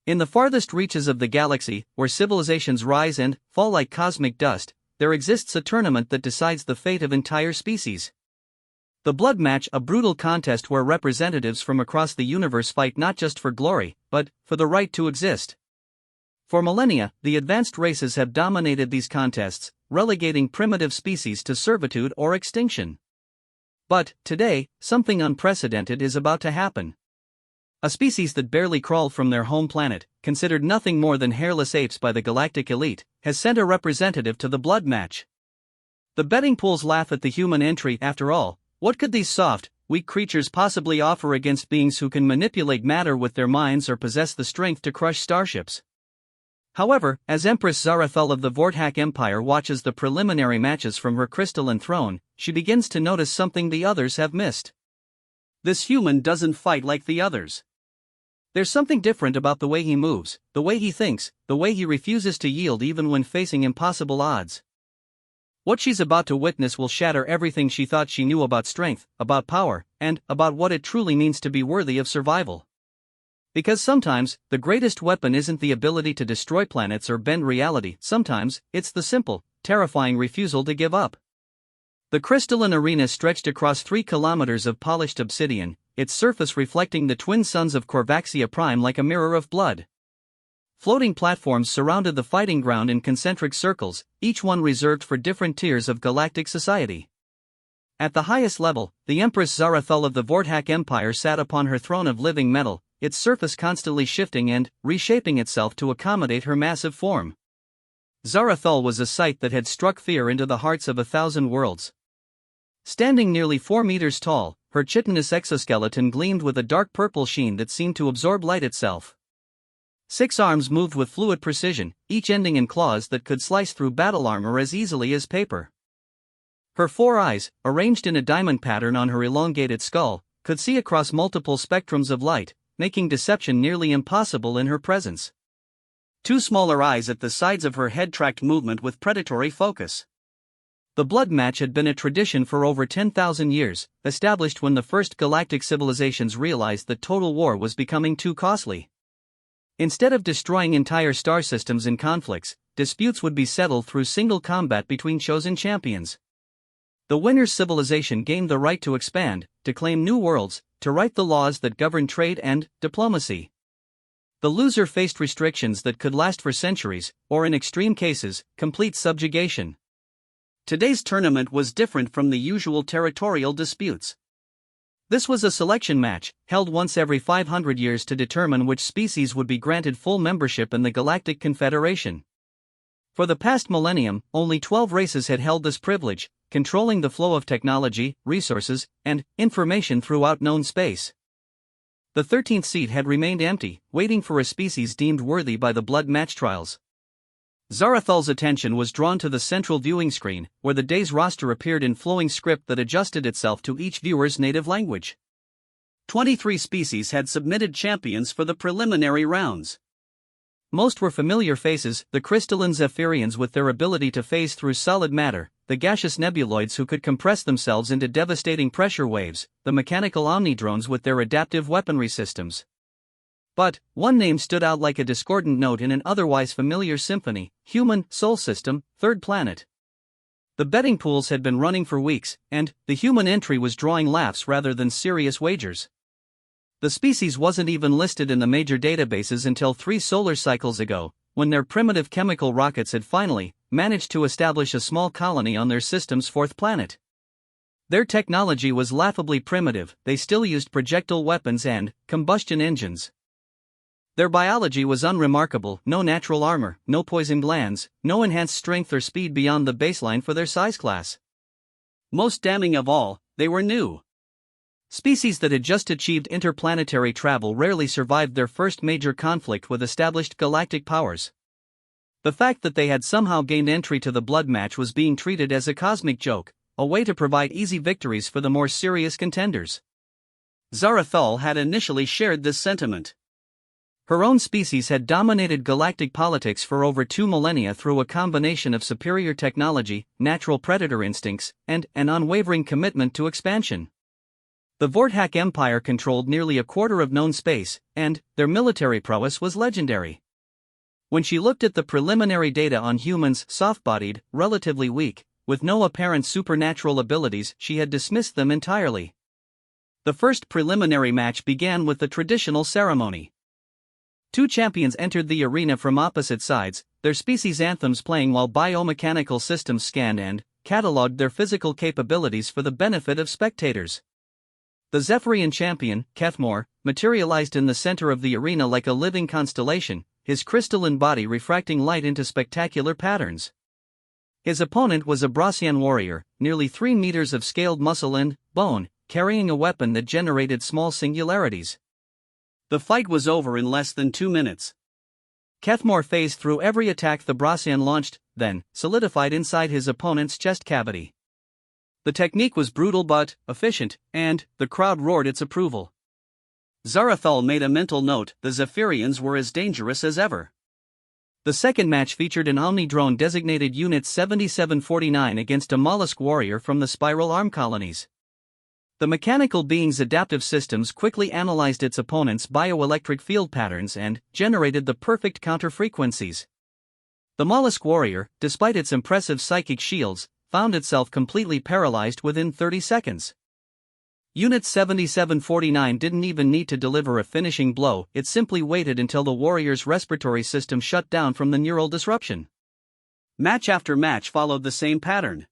In the farthest reaches of the galaxy, where civilizations rise and fall like cosmic dust, there exists a tournament that decides the fate of entire species. The Blood Match, a brutal contest where representatives from across the universe fight not just for glory, but for the right to exist. For millennia, the advanced races have dominated these contests, relegating primitive species to servitude or extinction. But, today, something unprecedented is about to happen. A species that barely crawled from their home planet, considered nothing more than hairless apes by the galactic elite, has sent a representative to the Blood Match. The betting pools laugh at the human entry. After all, what could these soft, weak creatures possibly offer against beings who can manipulate matter with their minds or possess the strength to crush starships? However, as Empress Zarathul of the Vorthak Empire watches the preliminary matches from her crystalline throne, she begins to notice something the others have missed. This human doesn't fight like the others. There's something different about the way he moves, the way he thinks, the way he refuses to yield even when facing impossible odds. What she's about to witness will shatter everything she thought she knew about strength, about power, and about what it truly means to be worthy of survival. Because sometimes, the greatest weapon isn't the ability to destroy planets or bend reality, sometimes, it's the simple, terrifying refusal to give up. The crystalline arena stretched across 3 kilometers of polished obsidian, its surface reflecting the twin suns of HFY Prime like a mirror of blood. Floating platforms surrounded the fighting ground in concentric circles, each one reserved for different tiers of galactic society. At the highest level, the Empress Zarathul of the Vorthak Empire sat upon her throne of living metal, its surface constantly shifting and reshaping itself to accommodate her massive form. Zarathul was a sight that had struck fear into the hearts of 1,000 worlds. Standing nearly 4 meters tall, her chitinous exoskeleton gleamed with a dark purple sheen that seemed to absorb light itself. 6 arms moved with fluid precision, each ending in claws that could slice through battle armor as easily as paper. Her 4 eyes, arranged in a diamond pattern on her elongated skull, could see across multiple spectrums of light, making deception nearly impossible in her presence. 2 smaller eyes at the sides of her head tracked movement with predatory focus. The Blood Match had been a tradition for over 10,000 years, established when the first galactic civilizations realized that total war was becoming too costly. Instead of destroying entire star systems in conflicts, disputes would be settled through single combat between chosen champions. The winner's civilization gained the right to expand, to claim new worlds, to write the laws that govern trade and diplomacy. The loser faced restrictions that could last for centuries, or in extreme cases, complete subjugation. Today's tournament was different from the usual territorial disputes. This was a selection match, held once every 500 years to determine which species would be granted full membership in the Galactic Confederation. For the past millennium, only 12 races had held this privilege, controlling the flow of technology, resources, and information throughout known space. The 13th seat had remained empty, waiting for a species deemed worthy by the Blood Match trials. Zarathul's attention was drawn to the central viewing screen, where the day's roster appeared in flowing script that adjusted itself to each viewer's native language. 23 species had submitted champions for the preliminary rounds. Most were familiar faces, the crystalline Zephyrians with their ability to phase through solid matter, the gaseous nebuloids who could compress themselves into devastating pressure waves, the mechanical omnidrones with their adaptive weaponry systems. But, one name stood out like a discordant note in an otherwise familiar symphony: human, Sol system, 3rd planet. The betting pools had been running for weeks, and the human entry was drawing laughs rather than serious wagers. The species wasn't even listed in the major databases until 3 solar cycles ago, when their primitive chemical rockets had finally managed to establish a small colony on their system's 4th planet. Their technology was laughably primitive, they still used projectile weapons and combustion engines. Their biology was unremarkable: no natural armor, no poison glands, no enhanced strength or speed beyond the baseline for their size class. Most damning of all, they were new. Species that had just achieved interplanetary travel rarely survived their first major conflict with established galactic powers. The fact that they had somehow gained entry to the Blood Match was being treated as a cosmic joke, a way to provide easy victories for the more serious contenders. Zarathul had initially shared this sentiment. Her own species had dominated galactic politics for over 2 millennia through a combination of superior technology, natural predator instincts, and an unwavering commitment to expansion. The Vorthak Empire controlled nearly a quarter of known space, and their military prowess was legendary. When she looked at the preliminary data on humans, soft-bodied, relatively weak, with no apparent supernatural abilities, she had dismissed them entirely. The first preliminary match began with the traditional ceremony. Two champions entered the arena from opposite sides, their species anthems playing while biomechanical systems scanned and catalogued their physical capabilities for the benefit of spectators. The Zephyrian champion, Kethmor, materialized in the center of the arena like a living constellation, his crystalline body refracting light into spectacular patterns. His opponent was a Brassian warrior, nearly 3 meters of scaled muscle and bone, carrying a weapon that generated small singularities. The fight was over in less than 2 minutes. Kethmor phased through every attack the Brassian launched, then solidified inside his opponent's chest cavity. The technique was brutal but efficient, and the crowd roared its approval. Zarathul made a mental note: the Zephyrians were as dangerous as ever. The second match featured an Omni-drone designated Unit 7749 against a mollusk warrior from the Spiral Arm colonies. The mechanical being's adaptive systems quickly analyzed its opponent's bioelectric field patterns and generated the perfect counter-frequencies. The mollusk warrior, despite its impressive psychic shields, found itself completely paralyzed within 30 seconds. Unit 7749 didn't even need to deliver a finishing blow, it simply waited until the warrior's respiratory system shut down from the neural disruption. Match after match followed the same pattern.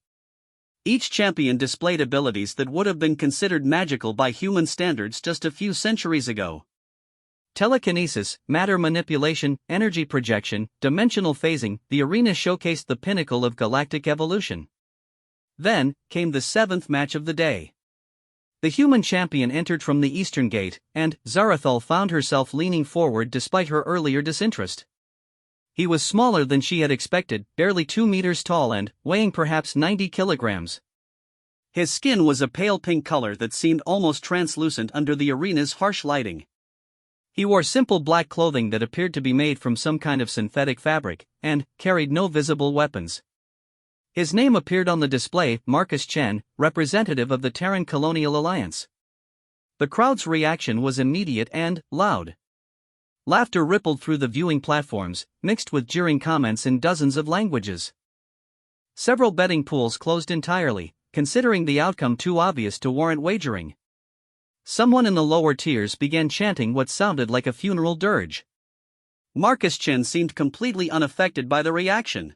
Each champion displayed abilities that would have been considered magical by human standards just a few centuries ago. Telekinesis, matter manipulation, energy projection, dimensional phasing, the arena showcased the pinnacle of galactic evolution. Then came the seventh match of the day. The human champion entered from the eastern gate, and Zarathul found herself leaning forward despite her earlier disinterest. He was smaller than she had expected, barely 2 meters tall and weighing perhaps 90 kilograms. His skin was a pale pink color that seemed almost translucent under the arena's harsh lighting. He wore simple black clothing that appeared to be made from some kind of synthetic fabric, and carried no visible weapons. His name appeared on the display: Marcus Chen, representative of the Terran Colonial Alliance. The crowd's reaction was immediate and loud. Laughter rippled through the viewing platforms, mixed with jeering comments in dozens of languages. Several betting pools closed entirely, considering the outcome too obvious to warrant wagering. Someone in the lower tiers began chanting what sounded like a funeral dirge. Marcus Chen seemed completely unaffected by the reaction.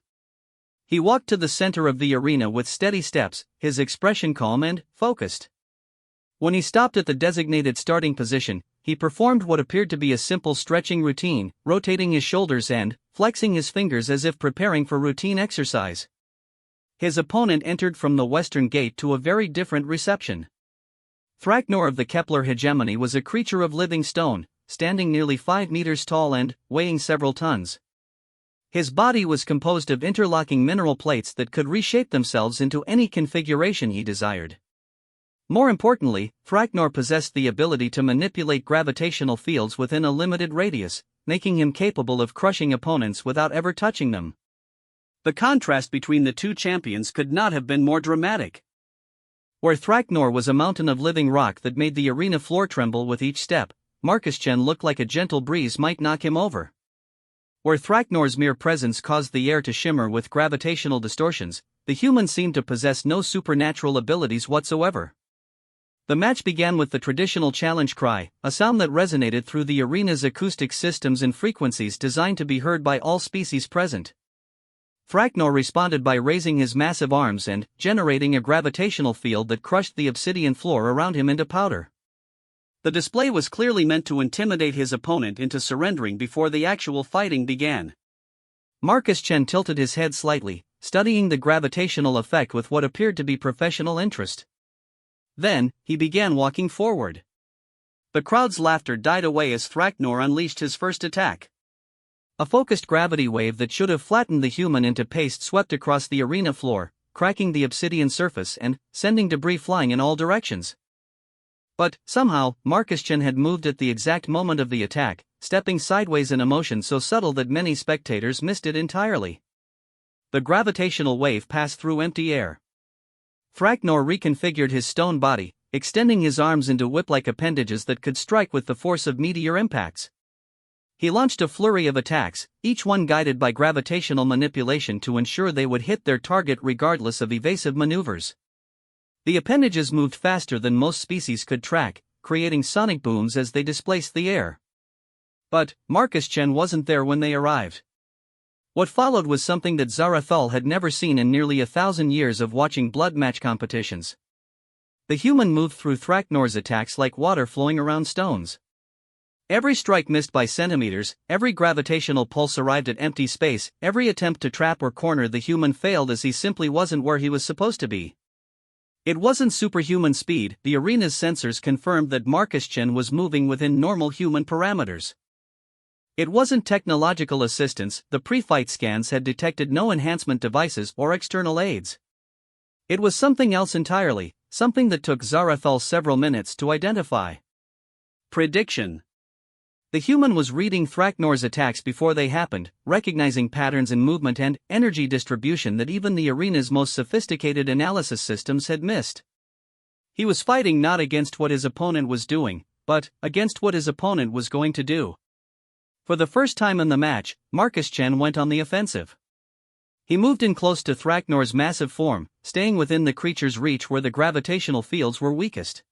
He walked to the center of the arena with steady steps, his expression calm and focused. When he stopped at the designated starting position, he performed what appeared to be a simple stretching routine, rotating his shoulders and flexing his fingers as if preparing for routine exercise. His opponent entered from the western gate to a very different reception. Thraknor of the Kepler hegemony was a creature of living stone, standing nearly 5 meters tall and weighing several tons. His body was composed of interlocking mineral plates that could reshape themselves into any configuration he desired. More importantly, Thraknor possessed the ability to manipulate gravitational fields within a limited radius, making him capable of crushing opponents without ever touching them. The contrast between the two champions could not have been more dramatic. Where Thraknor was a mountain of living rock that made the arena floor tremble with each step, Marcus Chen looked like a gentle breeze might knock him over. Where Thraknor's mere presence caused the air to shimmer with gravitational distortions, the human seemed to possess no supernatural abilities whatsoever. The match began with the traditional challenge cry, a sound that resonated through the arena's acoustic systems and frequencies designed to be heard by all species present. Thraknor responded by raising his massive arms and generating a gravitational field that crushed the obsidian floor around him into powder. The display was clearly meant to intimidate his opponent into surrendering before the actual fighting began. Marcus Chen tilted his head slightly, studying the gravitational effect with what appeared to be professional interest. Then, he began walking forward. The crowd's laughter died away as Thraknor unleashed his first attack. A focused gravity wave that should have flattened the human into paste swept across the arena floor, cracking the obsidian surface and sending debris flying in all directions. But, somehow, Marcus Chen had moved at the exact moment of the attack, stepping sideways in a motion so subtle that many spectators missed it entirely. The gravitational wave passed through empty air. Thraknor reconfigured his stone body, extending his arms into whip-like appendages that could strike with the force of meteor impacts. He launched a flurry of attacks, each one guided by gravitational manipulation to ensure they would hit their target regardless of evasive maneuvers. The appendages moved faster than most species could track, creating sonic booms as they displaced the air. But Marcus Chen wasn't there when they arrived. What followed was something that Zarathal had never seen in nearly 1,000 years of watching blood match competitions. The human moved through Thraknor's attacks like water flowing around stones. Every strike missed by centimeters, every gravitational pulse arrived at empty space, every attempt to trap or corner the human failed as he simply wasn't where he was supposed to be. It wasn't superhuman speed, the arena's sensors confirmed that Marcus Chen was moving within normal human parameters. It wasn't technological assistance, the pre-fight scans had detected no enhancement devices or external aids. It was something else entirely, something that took Zarathal several minutes to identify. Prediction. The human was reading Thraknor's attacks before they happened, recognizing patterns in movement and energy distribution that even the arena's most sophisticated analysis systems had missed. He was fighting not against what his opponent was doing, but against what his opponent was going to do. For the first time in the match, Marcus Chen went on the offensive. He moved in close to Thraknor's massive form, staying within the creature's reach where the gravitational fields were weakest.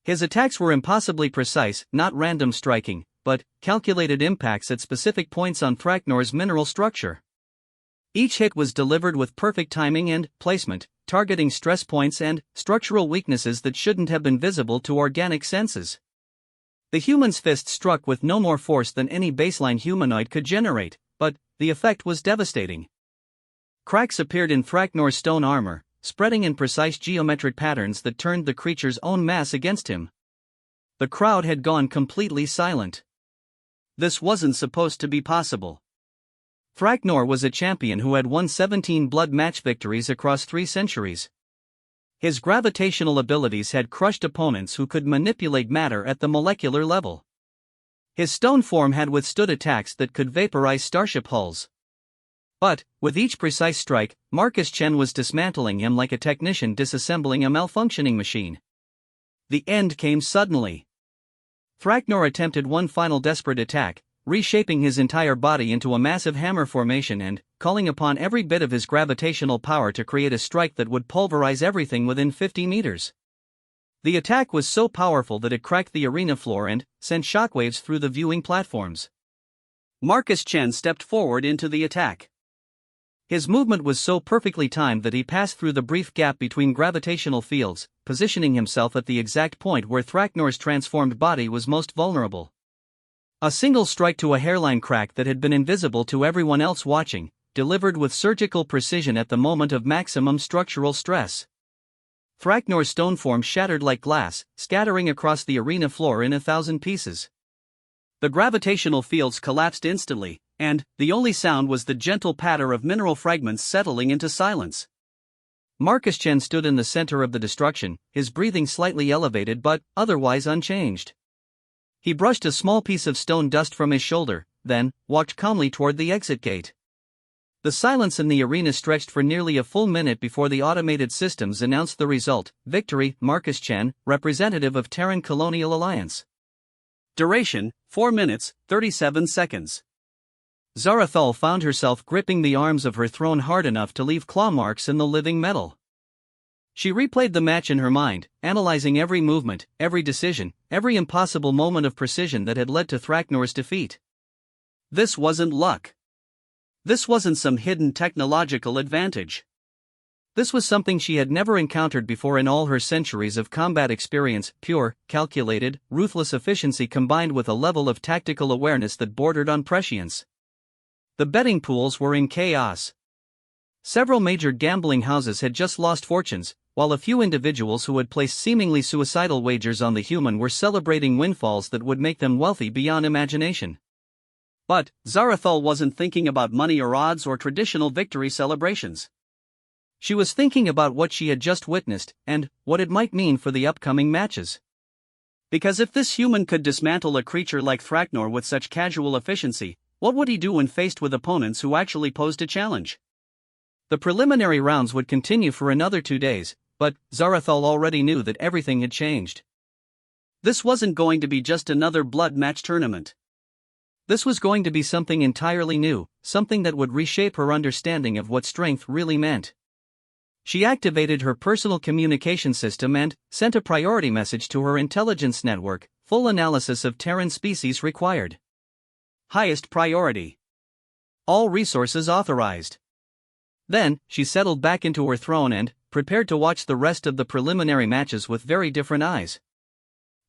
His attacks were impossibly precise, not random striking, but calculated impacts at specific points on Thraknor's mineral structure. Each hit was delivered with perfect timing and placement, targeting stress points and structural weaknesses that shouldn't have been visible to organic senses. The human's fist struck with no more force than any baseline humanoid could generate, but the effect was devastating. Cracks appeared in Thraknor's stone armor, spreading in precise geometric patterns that turned the creature's own mass against him. The crowd had gone completely silent. This wasn't supposed to be possible. Thraknor was a champion who had won 17 blood match victories across 3 centuries. His gravitational abilities had crushed opponents who could manipulate matter at the molecular level. His stone form had withstood attacks that could vaporize starship hulls. But, with each precise strike, Marcus Chen was dismantling him like a technician disassembling a malfunctioning machine. The end came suddenly. Thraknor attempted one final desperate attack, reshaping his entire body into a massive hammer formation and calling upon every bit of his gravitational power to create a strike that would pulverize everything within 50 meters. The attack was so powerful that it cracked the arena floor and sent shockwaves through the viewing platforms. Marcus Chen stepped forward into the attack. His movement was so perfectly timed that he passed through the brief gap between gravitational fields, positioning himself at the exact point where Thraknor's transformed body was most vulnerable. A single strike to a hairline crack that had been invisible to everyone else watching, delivered with surgical precision at the moment of maximum structural stress. Thraknor's stone form shattered like glass, scattering across the arena floor in 1,000 pieces. The gravitational fields collapsed instantly, and the only sound was the gentle patter of mineral fragments settling into silence. Marcus Chen stood in the center of the destruction, his breathing slightly elevated but otherwise unchanged. He brushed a small piece of stone dust from his shoulder, then walked calmly toward the exit gate. The silence in the arena stretched for nearly a full minute before the automated systems announced the result: victory, Marcus Chen, representative of Terran Colonial Alliance. Duration, 4 minutes, 37 seconds. Zarathal found herself gripping the arms of her throne hard enough to leave claw marks in the living metal. She replayed the match in her mind, analyzing every movement, every decision, every impossible moment of precision that had led to Thraknor's defeat. This wasn't luck. This wasn't some hidden technological advantage. This was something she had never encountered before in all her centuries of combat experience: pure, calculated, ruthless efficiency combined with a level of tactical awareness that bordered on prescience. The betting pools were in chaos. Several major gambling houses had just lost fortunes, while a few individuals who had placed seemingly suicidal wagers on the human were celebrating windfalls that would make them wealthy beyond imagination. But Zarathal wasn't thinking about money or odds or traditional victory celebrations. She was thinking about what she had just witnessed, and what it might mean for the upcoming matches. Because if this human could dismantle a creature like Thraknor with such casual efficiency, what would he do when faced with opponents who actually posed a challenge? The preliminary rounds would continue for another 2 days, But Zarathul already knew that everything had changed. This wasn't going to be just another blood match tournament. This was going to be something entirely new, something that would reshape her understanding of what strength really meant. She activated her personal communication system and sent a priority message to her intelligence network: full analysis of Terran species required. Highest priority. All resources authorized. Then, she settled back into her throne and prepared to watch the rest of the preliminary matches with very different eyes.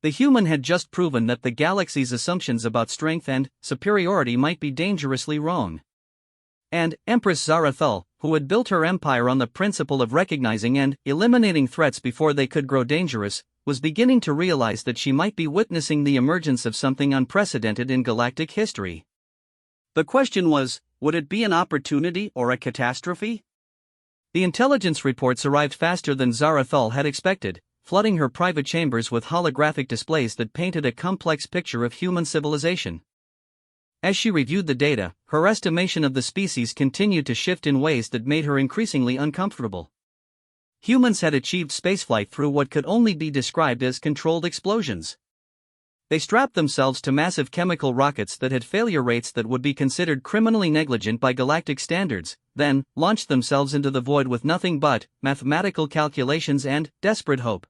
The human had just proven that the galaxy's assumptions about strength and superiority might be dangerously wrong. And Empress Zarathul, who had built her empire on the principle of recognizing and eliminating threats before they could grow dangerous, was beginning to realize that she might be witnessing the emergence of something unprecedented in galactic history. The question was, would it be an opportunity or a catastrophe? The intelligence reports arrived faster than Zarathul had expected, flooding her private chambers with holographic displays that painted a complex picture of human civilization. As she reviewed the data, her estimation of the species continued to shift in ways that made her increasingly uncomfortable. Humans had achieved spaceflight through what could only be described as controlled explosions. They strapped themselves to massive chemical rockets that had failure rates that would be considered criminally negligent by galactic standards, then launched themselves into the void with nothing but mathematical calculations and desperate hope.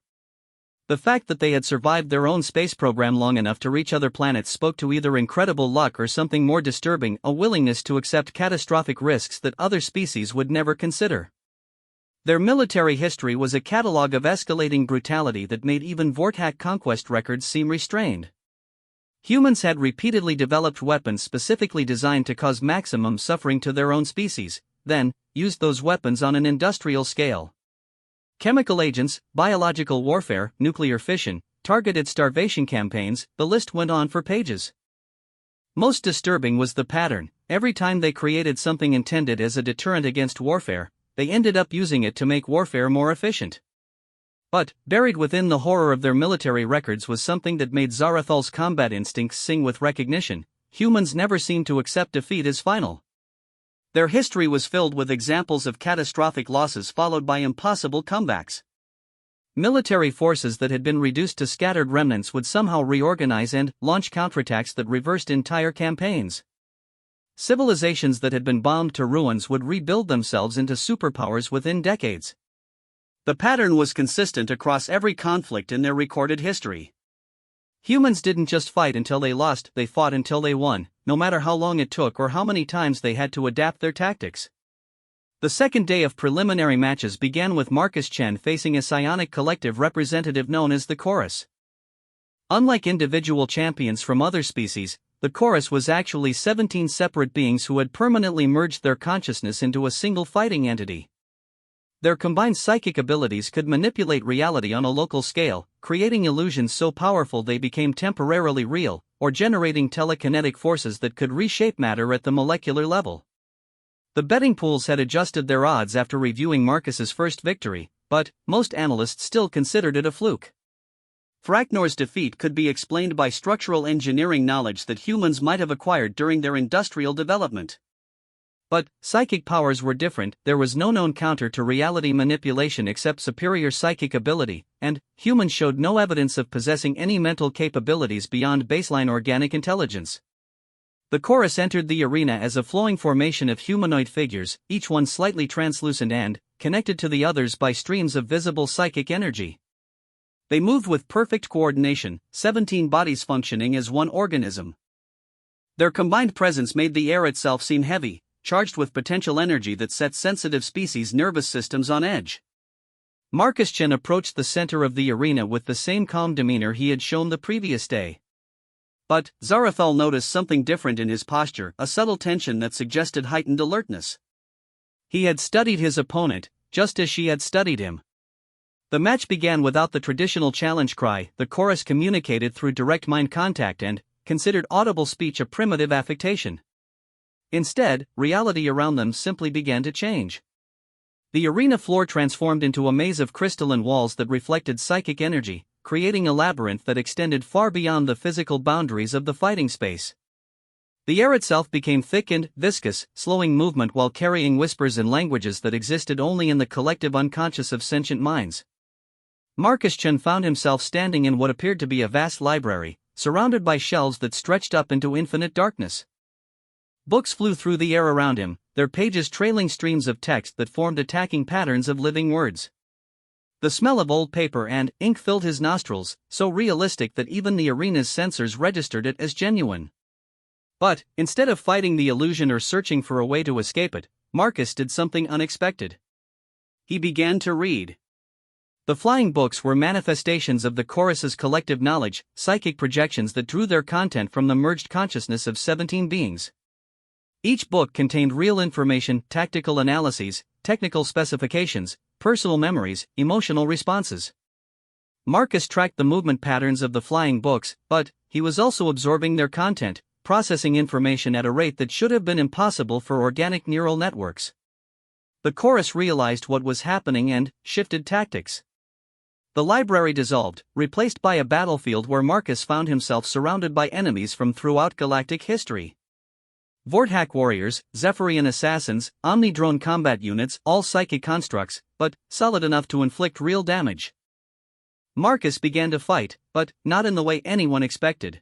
The fact that they had survived their own space program long enough to reach other planets spoke to either incredible luck or something more disturbing: a willingness to accept catastrophic risks that other species would never consider. Their military history was a catalogue of escalating brutality that made even Vortak conquest records seem restrained. Humans had repeatedly developed weapons specifically designed to cause maximum suffering to their own species, then used those weapons on an industrial scale. Chemical agents, biological warfare, nuclear fission, targeted starvation campaigns, the list went on for pages. Most disturbing was the pattern: every time they created something intended as a deterrent against warfare, they ended up using it to make warfare more efficient. But, buried within the horror of their military records was something that made Zarathul's combat instincts sing with recognition: humans never seemed to accept defeat as final. Their history was filled with examples of catastrophic losses followed by impossible comebacks. Military forces that had been reduced to scattered remnants would somehow reorganize and launch counterattacks that reversed entire campaigns. Civilizations that had been bombed to ruins would rebuild themselves into superpowers within decades. The pattern was consistent across every conflict in their recorded history. Humans didn't just fight until they lost, they fought until they won, no matter how long it took or how many times they had to adapt their tactics. The second day of preliminary matches began with Marcus Chen facing a psionic collective representative known as the Chorus. Unlike individual champions from other species, the Chorus was actually 17 separate beings who had permanently merged their consciousness into a single fighting entity. Their combined psychic abilities could manipulate reality on a local scale, creating illusions so powerful they became temporarily real, or generating telekinetic forces that could reshape matter at the molecular level. The betting pools had adjusted their odds after reviewing Marcus's first victory, but most analysts still considered it a fluke. Fraknor's defeat could be explained by structural engineering knowledge that humans might have acquired during their industrial development. But psychic powers were different. There was no known counter to reality manipulation except superior psychic ability, and humans showed no evidence of possessing any mental capabilities beyond baseline organic intelligence. The Chorus entered the arena as a flowing formation of humanoid figures, each one slightly translucent and connected to the others by streams of visible psychic energy. They moved with perfect coordination, 17 bodies functioning as one organism. Their combined presence made the air itself seem heavy, charged with potential energy that set sensitive species' nervous systems on edge. Marcus Chen approached the center of the arena with the same calm demeanor he had shown the previous day. But Zarathul noticed something different in his posture, a subtle tension that suggested heightened alertness. He had studied his opponent, just as she had studied him. The match began without the traditional challenge cry. The Chorus communicated through direct mind contact and considered audible speech a primitive affectation. Instead, reality around them simply began to change. The arena floor transformed into a maze of crystalline walls that reflected psychic energy, creating a labyrinth that extended far beyond the physical boundaries of the fighting space. The air itself became thick and viscous, slowing movement while carrying whispers and languages that existed only in the collective unconscious of sentient minds. Marcus Chen found himself standing in what appeared to be a vast library, surrounded by shelves that stretched up into infinite darkness. Books flew through the air around him, their pages trailing streams of text that formed attacking patterns of living words. The smell of old paper and ink filled his nostrils, so realistic that even the arena's sensors registered it as genuine. But, instead of fighting the illusion or searching for a way to escape it, Marcus did something unexpected. He began to read. The flying books were manifestations of the chorus's collective knowledge, psychic projections that drew their content from the merged consciousness of 17 beings. Each book contained real information, tactical analyses, technical specifications, personal memories, emotional responses. Marcus tracked the movement patterns of the flying books, but he was also absorbing their content, processing information at a rate that should have been impossible for organic neural networks. The chorus realized what was happening and shifted tactics. The library dissolved, replaced by a battlefield where Marcus found himself surrounded by enemies from throughout galactic history. Vorthak warriors, Zephyrian assassins, Omni-drone combat units, all psychic constructs, but solid enough to inflict real damage. Marcus began to fight, but not in the way anyone expected.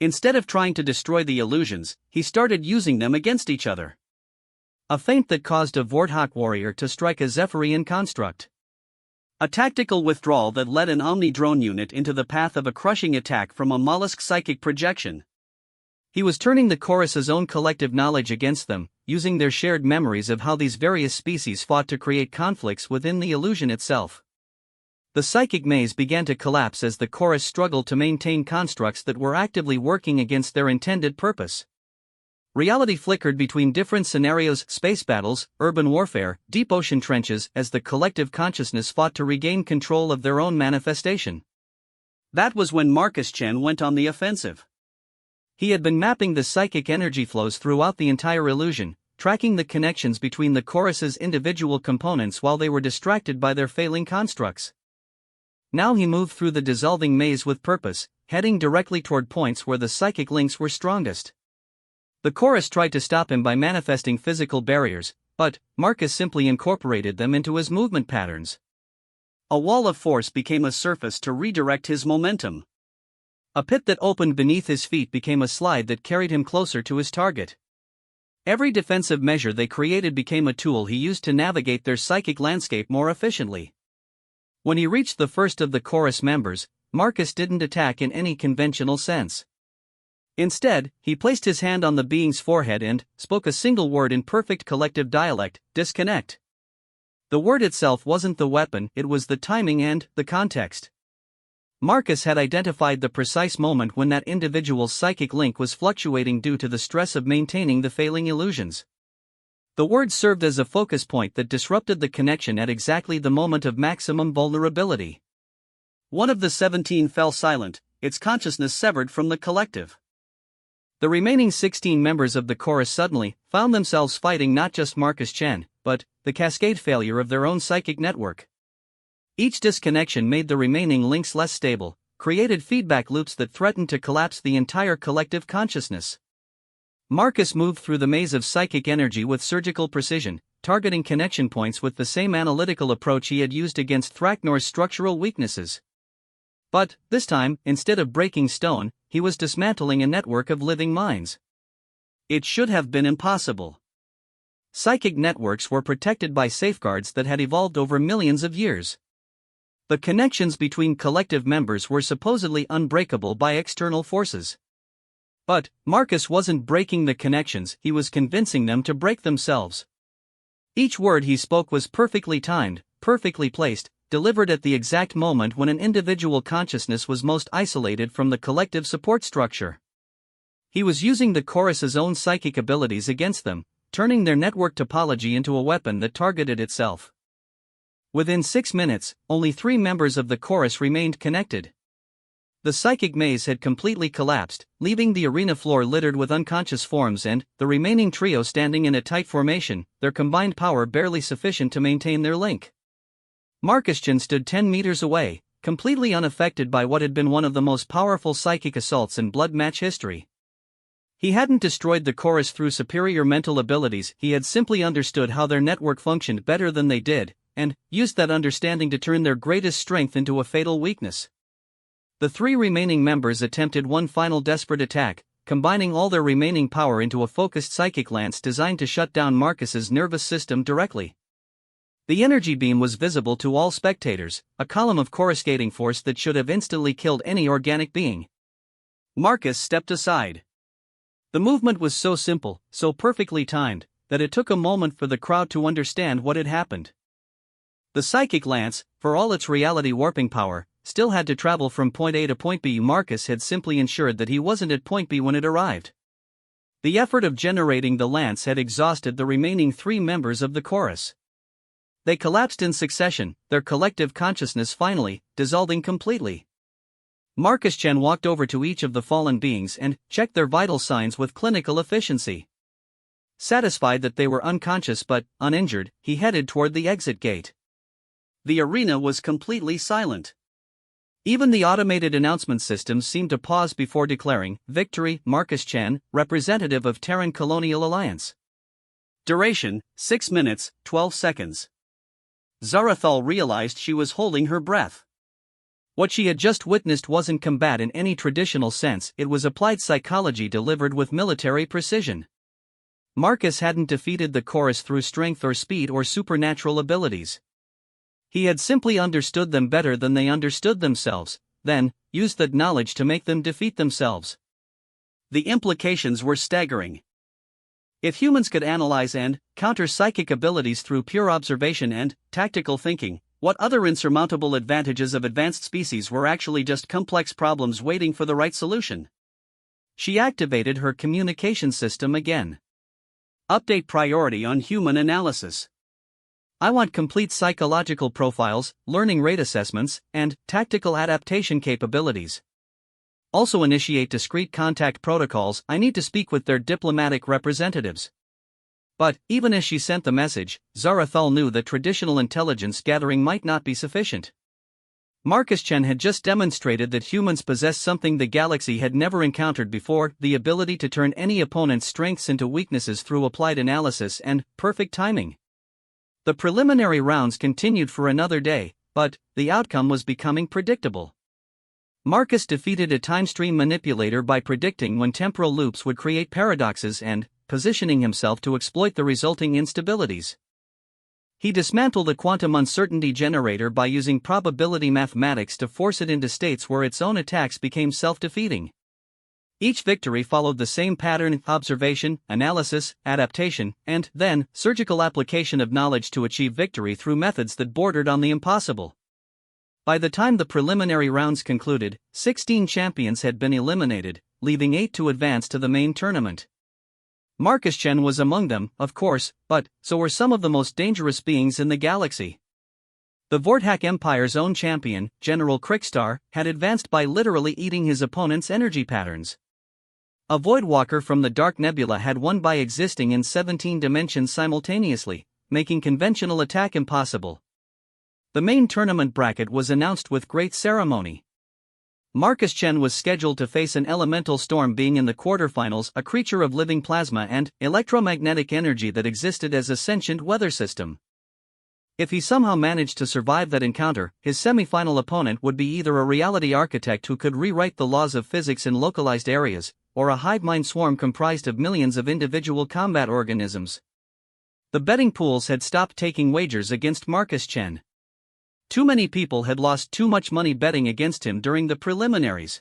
Instead of trying to destroy the illusions, he started using them against each other. A feint that caused a Vorthak warrior to strike a Zephyrian construct. A tactical withdrawal that led an Omni-drone unit into the path of a crushing attack from a mollusk psychic projection. He was turning the chorus's own collective knowledge against them, using their shared memories of how these various species fought to create conflicts within the illusion itself. The psychic maze began to collapse as the chorus struggled to maintain constructs that were actively working against their intended purpose. Reality flickered between different scenarios: space battles, urban warfare, deep ocean trenches, as the collective consciousness fought to regain control of their own manifestation. That was when Marcus Chen went on the offensive. He had been mapping the psychic energy flows throughout the entire illusion, tracking the connections between the chorus's individual components while they were distracted by their failing constructs. Now he moved through the dissolving maze with purpose, heading directly toward points where the psychic links were strongest. The chorus tried to stop him by manifesting physical barriers, but Marcus simply incorporated them into his movement patterns. A wall of force became a surface to redirect his momentum. A pit that opened beneath his feet became a slide that carried him closer to his target. Every defensive measure they created became a tool he used to navigate their psychic landscape more efficiently. When he reached the first of the chorus members, Marcus didn't attack in any conventional sense. Instead, he placed his hand on the being's forehead and spoke a single word in perfect collective dialect: disconnect. The word itself wasn't the weapon, it was the timing and the context. Marcus had identified the precise moment when that individual's psychic link was fluctuating due to the stress of maintaining the failing illusions. The word served as a focus point that disrupted the connection at exactly the moment of maximum vulnerability. One of the 17 fell silent, its consciousness severed from the collective. The remaining 16 members of the chorus suddenly found themselves fighting not just Marcus Chen, but the cascade failure of their own psychic network. Each disconnection made the remaining links less stable, created feedback loops that threatened to collapse the entire collective consciousness. Marcus moved through the maze of psychic energy with surgical precision, targeting connection points with the same analytical approach he had used against Thraknor's structural weaknesses. But, this time, instead of breaking stone, he was dismantling a network of living minds. It should have been impossible. Psychic networks were protected by safeguards that had evolved over millions of years. The connections between collective members were supposedly unbreakable by external forces. But Marcus wasn't breaking the connections, he was convincing them to break themselves. Each word he spoke was perfectly timed, perfectly placed, delivered at the exact moment when an individual consciousness was most isolated from the collective support structure. He was using the chorus's own psychic abilities against them, turning their network topology into a weapon that targeted itself. Within 6 minutes, only 3 members of the chorus remained connected. The psychic maze had completely collapsed, leaving the arena floor littered with unconscious forms and the remaining trio standing in a tight formation, their combined power barely sufficient to maintain their link. Marcus Chen stood 10 meters away, completely unaffected by what had been one of the most powerful psychic assaults in blood match history. He hadn't destroyed the chorus through superior mental abilities, he had simply understood how their network functioned better than they did, and used that understanding to turn their greatest strength into a fatal weakness. The 3 remaining members attempted one final desperate attack, combining all their remaining power into a focused psychic lance designed to shut down Marcus's nervous system directly. The energy beam was visible to all spectators, a column of coruscating force that should have instantly killed any organic being. Marcus stepped aside. The movement was so simple, so perfectly timed, that it took a moment for the crowd to understand what had happened. The psychic lance, for all its reality warping power, still had to travel from point A to point B. Marcus had simply ensured that he wasn't at point B when it arrived. The effort of generating the lance had exhausted the remaining 3 members of the chorus. They collapsed in succession, their collective consciousness finally dissolving completely. Marcus Chen walked over to each of the fallen beings and checked their vital signs with clinical efficiency. Satisfied that they were unconscious but uninjured, he headed toward the exit gate. The arena was completely silent. Even the automated announcement systems seemed to pause before declaring, "Victory, Marcus Chen, representative of Terran Colonial Alliance." Duration, 6 minutes, 12 seconds. Zarathal realized she was holding her breath. What she had just witnessed wasn't combat in any traditional sense, it was applied psychology delivered with military precision. Marcus hadn't defeated the chorus through strength or speed or supernatural abilities. He had simply understood them better than they understood themselves, then used that knowledge to make them defeat themselves. The implications were staggering. If humans could analyze and counter psychic abilities through pure observation and tactical thinking, what other insurmountable advantages of advanced species were actually just complex problems waiting for the right solution? She activated her communication system again. Update priority on human analysis. I want complete psychological profiles, learning rate assessments, and tactical adaptation capabilities. Also initiate discrete contact protocols. I need to speak with their diplomatic representatives. But, even as she sent the message, Zarathal knew that traditional intelligence gathering might not be sufficient. Marcus Chen had just demonstrated that humans possessed something the galaxy had never encountered before, the ability to turn any opponent's strengths into weaknesses through applied analysis and perfect timing. The preliminary rounds continued for another day, but the outcome was becoming predictable. Marcus defeated a time-stream manipulator by predicting when temporal loops would create paradoxes and positioning himself to exploit the resulting instabilities. He dismantled a quantum uncertainty generator by using probability mathematics to force it into states where its own attacks became self-defeating. Each victory followed the same pattern: observation, analysis, adaptation, and then surgical application of knowledge to achieve victory through methods that bordered on the impossible. By the time the preliminary rounds concluded, 16 champions had been eliminated, leaving 8 to advance to the main tournament. Marcus Chen was among them, of course, but so were some of the most dangerous beings in the galaxy. The Vorthak Empire's own champion, General Krickstar, had advanced by literally eating his opponent's energy patterns. A Voidwalker from the Dark Nebula had won by existing in 17 dimensions simultaneously, making conventional attack impossible. The main tournament bracket was announced with great ceremony. Marcus Chen was scheduled to face an elemental storm being in the quarterfinals, a creature of living plasma and electromagnetic energy that existed as a sentient weather system. If he somehow managed to survive that encounter, his semi-final opponent would be either a reality architect who could rewrite the laws of physics in localized areas, or a hive mind swarm comprised of millions of individual combat organisms. The betting pools had stopped taking wagers against Marcus Chen. Too many people had lost too much money betting against him during the preliminaries.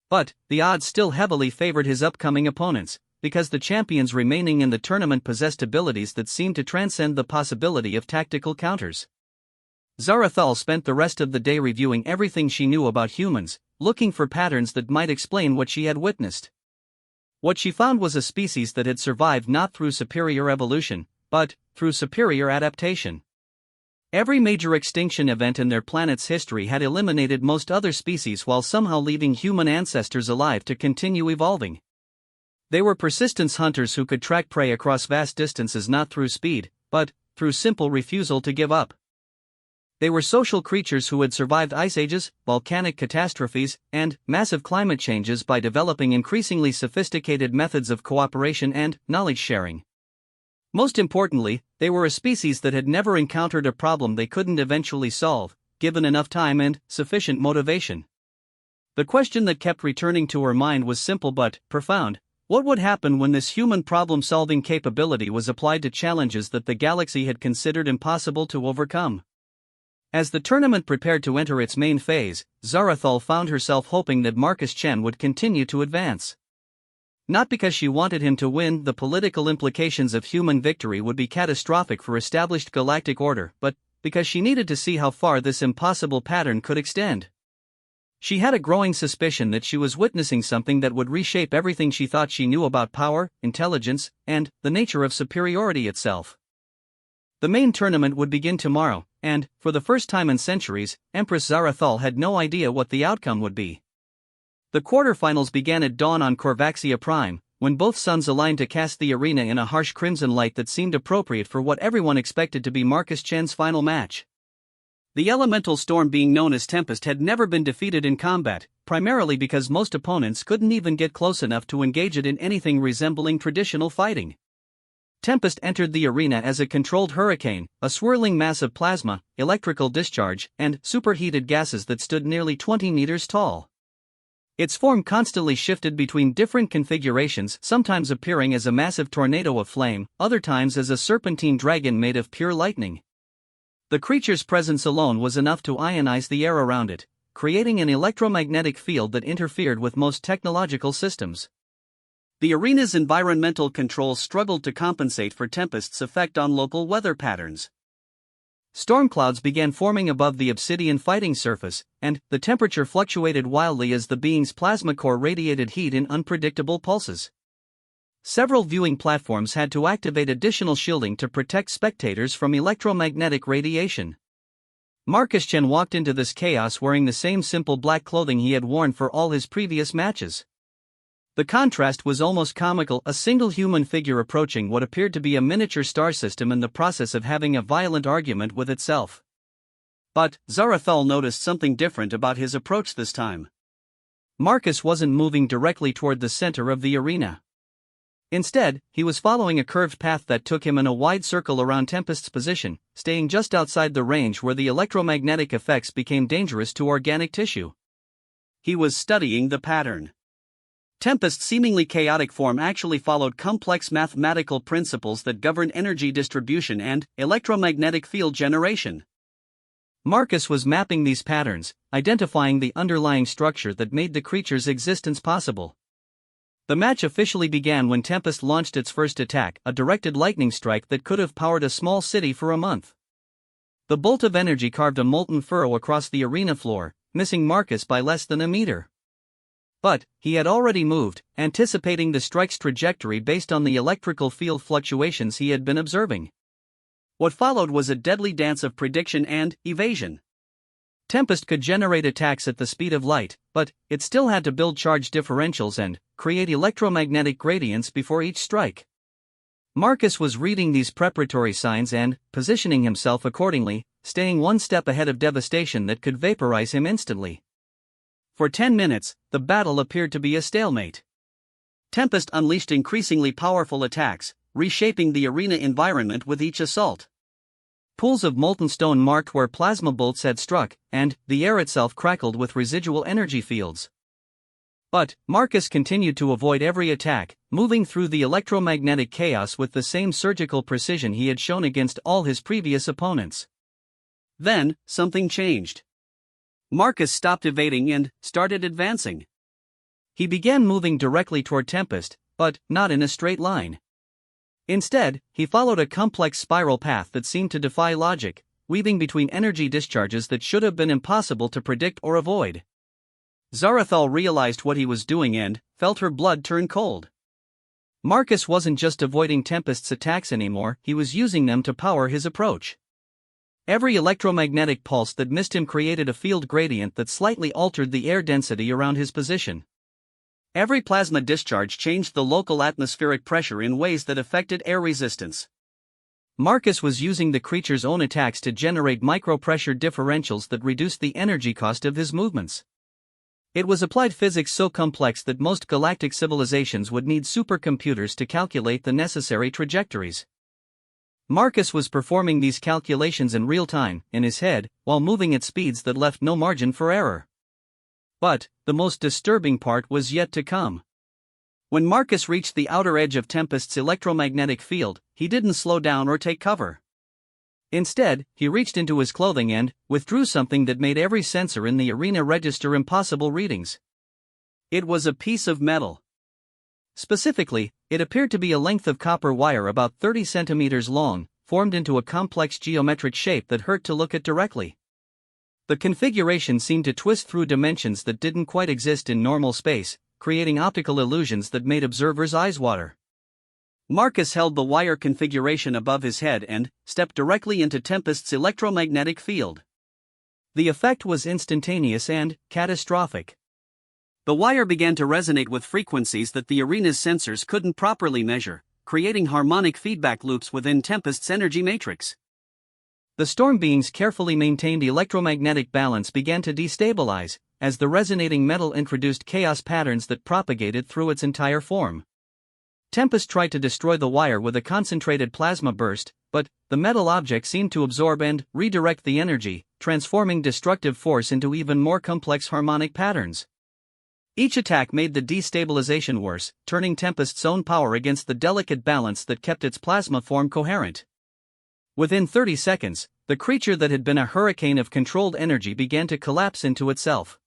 But the odds still heavily favored his upcoming opponents, because the champions remaining in the tournament possessed abilities that seemed to transcend the possibility of tactical counters. Zarathal spent the rest of the day reviewing everything she knew about humans, looking for patterns that might explain what she had witnessed. What she found was a species that had survived not through superior evolution, but through superior adaptation. Every major extinction event in their planet's history had eliminated most other species while somehow leaving human ancestors alive to continue evolving. They were persistence hunters who could track prey across vast distances not through speed, but through simple refusal to give up. They were social creatures who had survived ice ages, volcanic catastrophes, and massive climate changes by developing increasingly sophisticated methods of cooperation and knowledge sharing. Most importantly, they were a species that had never encountered a problem they couldn't eventually solve, given enough time and sufficient motivation. The question that kept returning to her mind was simple but profound. What would happen when this human problem-solving capability was applied to challenges that the galaxy had considered impossible to overcome? As the tournament prepared to enter its main phase, Zarathal found herself hoping that Marcus Chen would continue to advance. Not because she wanted him to win, the political implications of human victory would be catastrophic for established galactic order, but because she needed to see how far this impossible pattern could extend. She had a growing suspicion that she was witnessing something that would reshape everything she thought she knew about power, intelligence, and the nature of superiority itself. The main tournament would begin tomorrow, and, for the first time in centuries, Empress Zarathal had no idea what the outcome would be. The quarterfinals began at dawn on HFY Prime, when both suns aligned to cast the arena in a harsh crimson light that seemed appropriate for what everyone expected to be Marcus Chen's final match. The elemental storm, being known as Tempest, had never been defeated in combat, primarily because most opponents couldn't even get close enough to engage it in anything resembling traditional fighting. Tempest entered the arena as a controlled hurricane, a swirling mass of plasma, electrical discharge, and superheated gases that stood nearly 20 meters tall. Its form constantly shifted between different configurations, sometimes appearing as a massive tornado of flame, other times as a serpentine dragon made of pure lightning. The creature's presence alone was enough to ionize the air around it, creating an electromagnetic field that interfered with most technological systems. The arena's environmental controls struggled to compensate for Tempest's effect on local weather patterns. Storm clouds began forming above the obsidian fighting surface, and the temperature fluctuated wildly as the being's plasma core radiated heat in unpredictable pulses. Several viewing platforms had to activate additional shielding to protect spectators from electromagnetic radiation. Marcus Chen walked into this chaos wearing the same simple black clothing he had worn for all his previous matches. The contrast was almost comical, a single human figure approaching what appeared to be a miniature star system in the process of having a violent argument with itself. But Zarathal noticed something different about his approach this time. Marcus wasn't moving directly toward the center of the arena. Instead, he was following a curved path that took him in a wide circle around Tempest's position, staying just outside the range where the electromagnetic effects became dangerous to organic tissue. He was studying the pattern. Tempest's seemingly chaotic form actually followed complex mathematical principles that govern energy distribution and electromagnetic field generation. Marcus was mapping these patterns, identifying the underlying structure that made the creature's existence possible. The match officially began when Tempest launched its first attack, a directed lightning strike that could have powered a small city for a month. The bolt of energy carved a molten furrow across the arena floor, missing Marcus by less than a meter. But he had already moved, anticipating the strike's trajectory based on the electrical field fluctuations he had been observing. What followed was a deadly dance of prediction and evasion. Tempest could generate attacks at the speed of light, but it still had to build charge differentials and create electromagnetic gradients before each strike. Marcus was reading these preparatory signs and positioning himself accordingly, staying one step ahead of devastation that could vaporize him instantly. For 10 minutes, the battle appeared to be a stalemate. Tempest unleashed increasingly powerful attacks, reshaping the arena environment with each assault. Pools of molten stone marked where plasma bolts had struck, and the air itself crackled with residual energy fields. But Marcus continued to avoid every attack, moving through the electromagnetic chaos with the same surgical precision he had shown against all his previous opponents. Then, something changed. Marcus stopped evading and started advancing. He began moving directly toward Tempest, but not in a straight line. Instead, he followed a complex spiral path that seemed to defy logic, weaving between energy discharges that should have been impossible to predict or avoid. Zarathal realized what he was doing and felt her blood turn cold. Marcus wasn't just avoiding Tempest's attacks anymore, he was using them to power his approach. Every electromagnetic pulse that missed him created a field gradient that slightly altered the air density around his position. Every plasma discharge changed the local atmospheric pressure in ways that affected air resistance. Marcus was using the creature's own attacks to generate micro-pressure differentials that reduced the energy cost of his movements. It was applied physics so complex that most galactic civilizations would need supercomputers to calculate the necessary trajectories. Marcus was performing these calculations in real time, in his head, while moving at speeds that left no margin for error. But the most disturbing part was yet to come. When Marcus reached the outer edge of Tempest's electromagnetic field, he didn't slow down or take cover. Instead, he reached into his clothing and withdrew something that made every sensor in the arena register impossible readings. It was a piece of metal. Specifically, it appeared to be a length of copper wire about 30 centimeters long, formed into a complex geometric shape that hurt to look at directly. The configuration seemed to twist through dimensions that didn't quite exist in normal space, creating optical illusions that made observers' eyes water. Marcus held the wire configuration above his head and stepped directly into Tempest's electromagnetic field. The effect was instantaneous and catastrophic. The wire began to resonate with frequencies that the arena's sensors couldn't properly measure, creating harmonic feedback loops within Tempest's energy matrix. The storm being's carefully maintained electromagnetic balance began to destabilize, as the resonating metal introduced chaos patterns that propagated through its entire form. Tempest tried to destroy the wire with a concentrated plasma burst, but the metal object seemed to absorb and redirect the energy, transforming destructive force into even more complex harmonic patterns. Each attack made the destabilization worse, turning Tempest's own power against the delicate balance that kept its plasma form coherent. Within 30 seconds, the creature that had been a hurricane of controlled energy began to collapse into itself.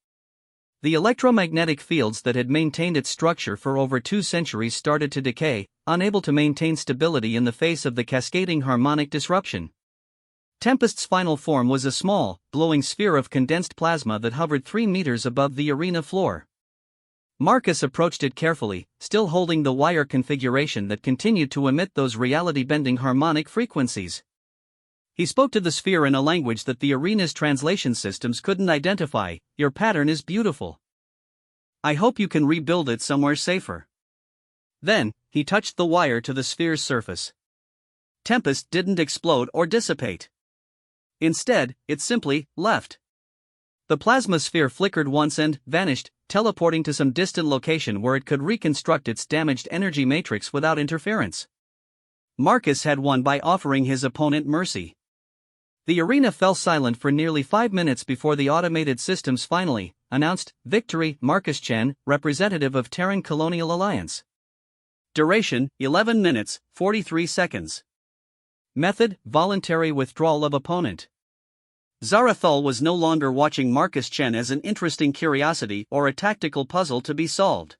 The electromagnetic fields that had maintained its structure for over 2 centuries started to decay, unable to maintain stability in the face of the cascading harmonic disruption. Tempest's final form was a small, glowing sphere of condensed plasma that hovered 3 meters above the arena floor. Marcus approached it carefully, still holding the wire configuration that continued to emit those reality-bending harmonic frequencies. He spoke to the sphere in a language that the arena's translation systems couldn't identify. "Your pattern is beautiful. I hope you can rebuild it somewhere safer." Then, he touched the wire to the sphere's surface. Tempest didn't explode or dissipate. Instead, it simply left. The plasma sphere flickered once and vanished, teleporting to some distant location where it could reconstruct its damaged energy matrix without interference. Marcus had won by offering his opponent mercy. The arena fell silent for nearly 5 minutes before the automated systems finally announced victory. Marcus Chen, representative of Terran Colonial Alliance. Duration, 11 minutes, 43 seconds. Method, voluntary withdrawal of opponent. Zarathul was no longer watching Marcus Chen as an interesting curiosity or a tactical puzzle to be solved.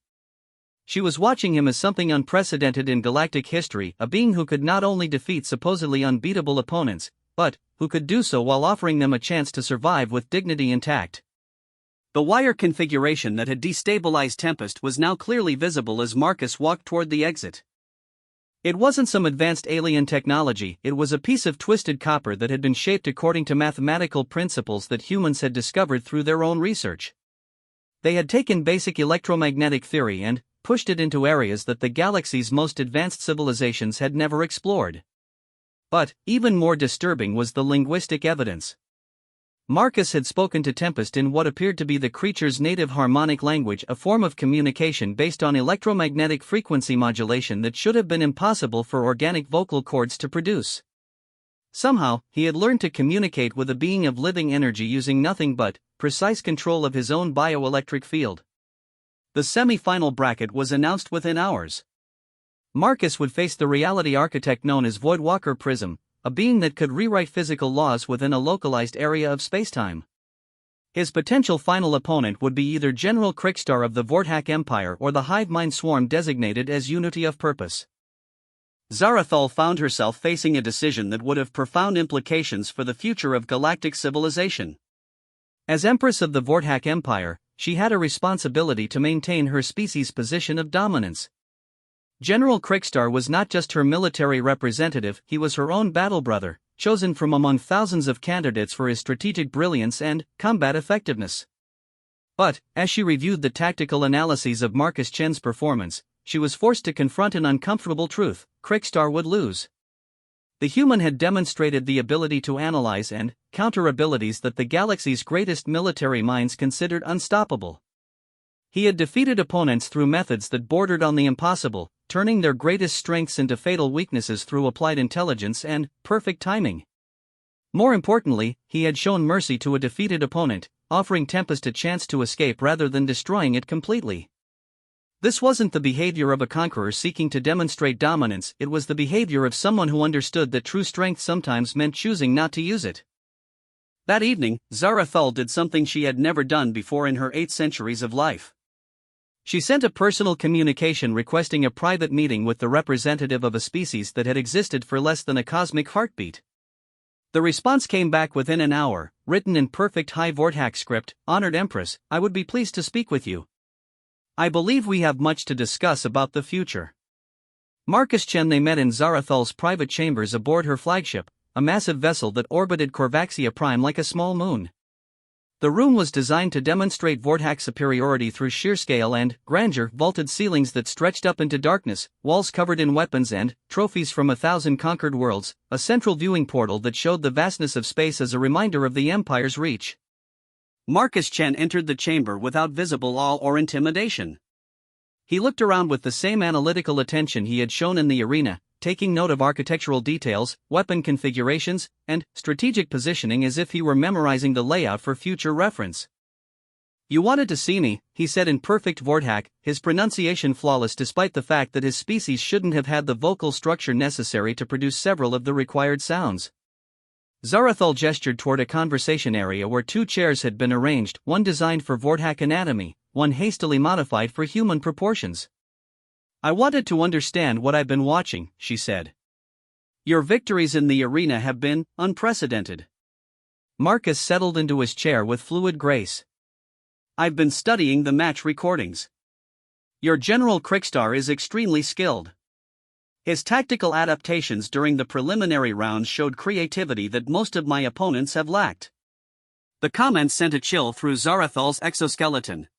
She was watching him as something unprecedented in galactic history, a being who could not only defeat supposedly unbeatable opponents, but who could do so while offering them a chance to survive with dignity intact. The wire configuration that had destabilized Tempest was now clearly visible as Marcus walked toward the exit. It wasn't some advanced alien technology, it was a piece of twisted copper that had been shaped according to mathematical principles that humans had discovered through their own research. They had taken basic electromagnetic theory and pushed it into areas that the galaxy's most advanced civilizations had never explored. But even more disturbing was the linguistic evidence. Marcus had spoken to Tempest in what appeared to be the creature's native harmonic language, a form of communication based on electromagnetic frequency modulation that should have been impossible for organic vocal cords to produce. Somehow, he had learned to communicate with a being of living energy using nothing but precise control of his own bioelectric field. The semi-final bracket was announced within hours. Marcus would face the reality architect known as Voidwalker Prism, a being that could rewrite physical laws within a localized area of spacetime. His potential final opponent would be either General Krikstar of the Vortak Empire or the hive mind swarm designated as Unity of Purpose. Zarathul found herself facing a decision that would have profound implications for the future of galactic civilization. As Empress of the Vortak Empire, she had a responsibility to maintain her species' position of dominance. General Krikstar was not just her military representative, he was her own battle brother, chosen from among thousands of candidates for his strategic brilliance and combat effectiveness. But, as she reviewed the tactical analyses of Marcus Chen's performance, she was forced to confront an uncomfortable truth: Krikstar would lose. The human had demonstrated the ability to analyze and counter abilities that the galaxy's greatest military minds considered unstoppable. He had defeated opponents through methods that bordered on the impossible, turning their greatest strengths into fatal weaknesses through applied intelligence and perfect timing. More importantly, he had shown mercy to a defeated opponent, offering Tempest a chance to escape rather than destroying it completely. This wasn't the behavior of a conqueror seeking to demonstrate dominance, it was the behavior of someone who understood that true strength sometimes meant choosing not to use it. That evening, Zara Thul did something she had never done before in her 8 centuries of life. She sent a personal communication requesting a private meeting with the representative of a species that had existed for less than a cosmic heartbeat. The response came back within an hour, written in perfect high Vortac script: "Honored Empress, I would be pleased to speak with you. I believe we have much to discuss about the future." Marcus Chen. They met in Zara Thul's private chambers aboard her flagship, a massive vessel that orbited HFY Prime like a small moon. The room was designed to demonstrate Vortac superiority through sheer scale and grandeur, vaulted ceilings that stretched up into darkness, walls covered in weapons and trophies from 1,000 conquered worlds, a central viewing portal that showed the vastness of space as a reminder of the Empire's reach. Marcus Chen entered the chamber without visible awe or intimidation. He looked around with the same analytical attention he had shown in the arena, taking note of architectural details, weapon configurations, and strategic positioning as if he were memorizing the layout for future reference. "You wanted to see me," he said in perfect Vortac, his pronunciation flawless despite the fact that his species shouldn't have had the vocal structure necessary to produce several of the required sounds. Zara Thul gestured toward a conversation area where 2 chairs had been arranged, one designed for Vortac anatomy, one hastily modified for human proportions. "I wanted to understand what I've been watching," she said. "Your victories in the arena have been unprecedented." Marcus settled into his chair with fluid grace. "I've been studying the match recordings. Your General Krikstar is extremely skilled. His tactical adaptations during the preliminary rounds showed creativity that most of my opponents have lacked." The comment sent a chill through Zara Thul's exoskeleton.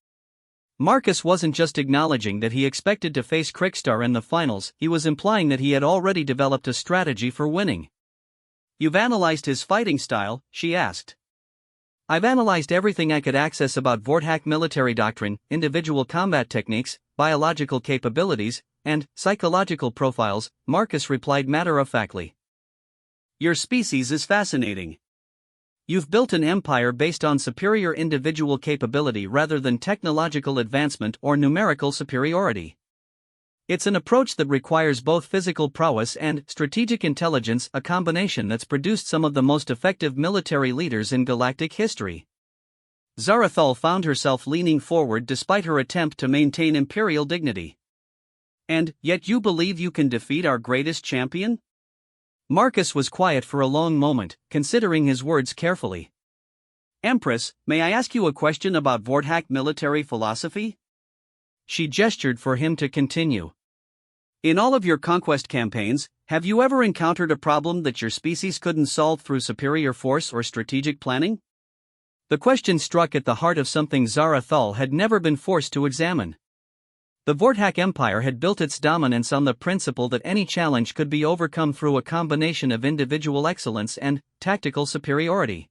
Marcus wasn't just acknowledging that he expected to face Krikstar in the finals, he was implying that he had already developed a strategy for winning. "You've analyzed his fighting style?" she asked. "I've analyzed everything I could access about Vortac military doctrine, individual combat techniques, biological capabilities, and psychological profiles," Marcus replied matter-of-factly. "Your species is fascinating. You've built an empire based on superior individual capability rather than technological advancement or numerical superiority. It's an approach that requires both physical prowess and strategic intelligence, a combination that's produced some of the most effective military leaders in galactic history." Zara Thul found herself leaning forward despite her attempt to maintain imperial dignity. "And yet you believe you can defeat our greatest champion?" Marcus was quiet for a long moment, considering his words carefully. "Empress, may I ask you a question about Vortac military philosophy?" She gestured for him to continue. "In all of your conquest campaigns, have you ever encountered a problem that your species couldn't solve through superior force or strategic planning?" The question struck at the heart of something Zara Thul had never been forced to examine. The Vortac Empire had built its dominance on the principle that any challenge could be overcome through a combination of individual excellence and tactical superiority.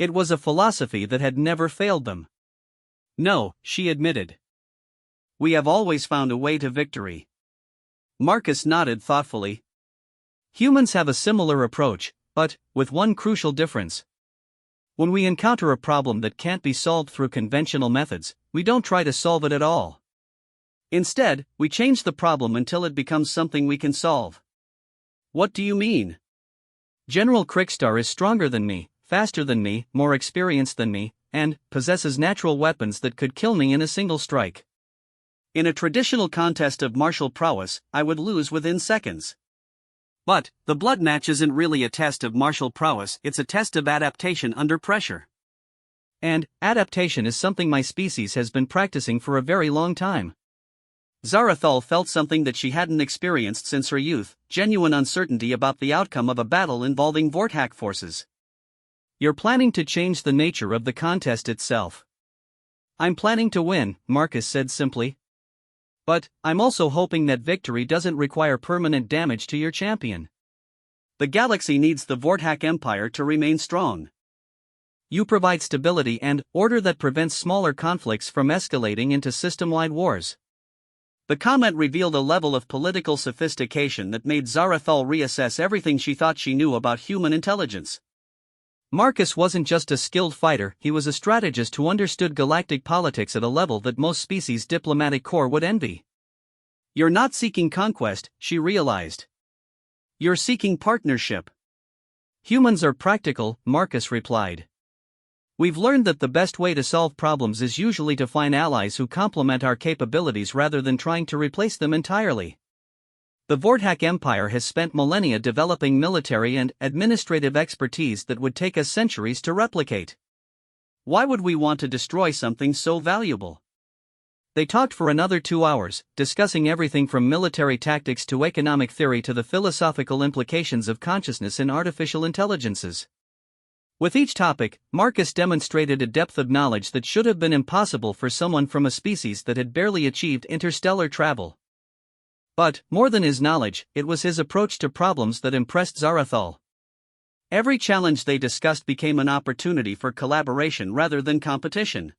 It was a philosophy that had never failed them. "No," she admitted. "We have always found a way to victory." Marcus nodded thoughtfully. "Humans have a similar approach, but with one crucial difference. When we encounter a problem that can't be solved through conventional methods, we don't try to solve it at all. Instead, we change the problem until it becomes something we can solve." "What do you mean?" "General Krikstar is stronger than me, faster than me, more experienced than me, and possesses natural weapons that could kill me in a single strike. In a traditional contest of martial prowess, I would lose within seconds. But the blood match isn't really a test of martial prowess, it's a test of adaptation under pressure. And adaptation is something my species has been practicing for a very long time." Zara Thul felt something that she hadn't experienced since her youth, genuine uncertainty about the outcome of a battle involving Vortac forces. "You're planning to change the nature of the contest itself." "I'm planning to win," Marcus said simply. "But I'm also hoping that victory doesn't require permanent damage to your champion." The galaxy needs the Vortak Empire to remain strong. You provide stability and order that prevents smaller conflicts from escalating into system-wide wars. The comment revealed a level of political sophistication that made Zarathal reassess everything she thought she knew about human intelligence. Marcus wasn't just a skilled fighter, he was a strategist who understood galactic politics at a level that most species' diplomatic corps would envy. You're not seeking conquest, she realized. You're seeking partnership. Humans are practical, Marcus replied. We've learned that the best way to solve problems is usually to find allies who complement our capabilities rather than trying to replace them entirely. The Vortak Empire has spent millennia developing military and administrative expertise that would take us centuries to replicate. Why would we want to destroy something so valuable? They talked for another 2 hours, discussing everything from military tactics to economic theory to the philosophical implications of consciousness in artificial intelligences. With each topic, Marcus demonstrated a depth of knowledge that should have been impossible for someone from a species that had barely achieved interstellar travel. But, more than his knowledge, it was his approach to problems that impressed Zarathal. Every challenge they discussed became an opportunity for collaboration rather than competition.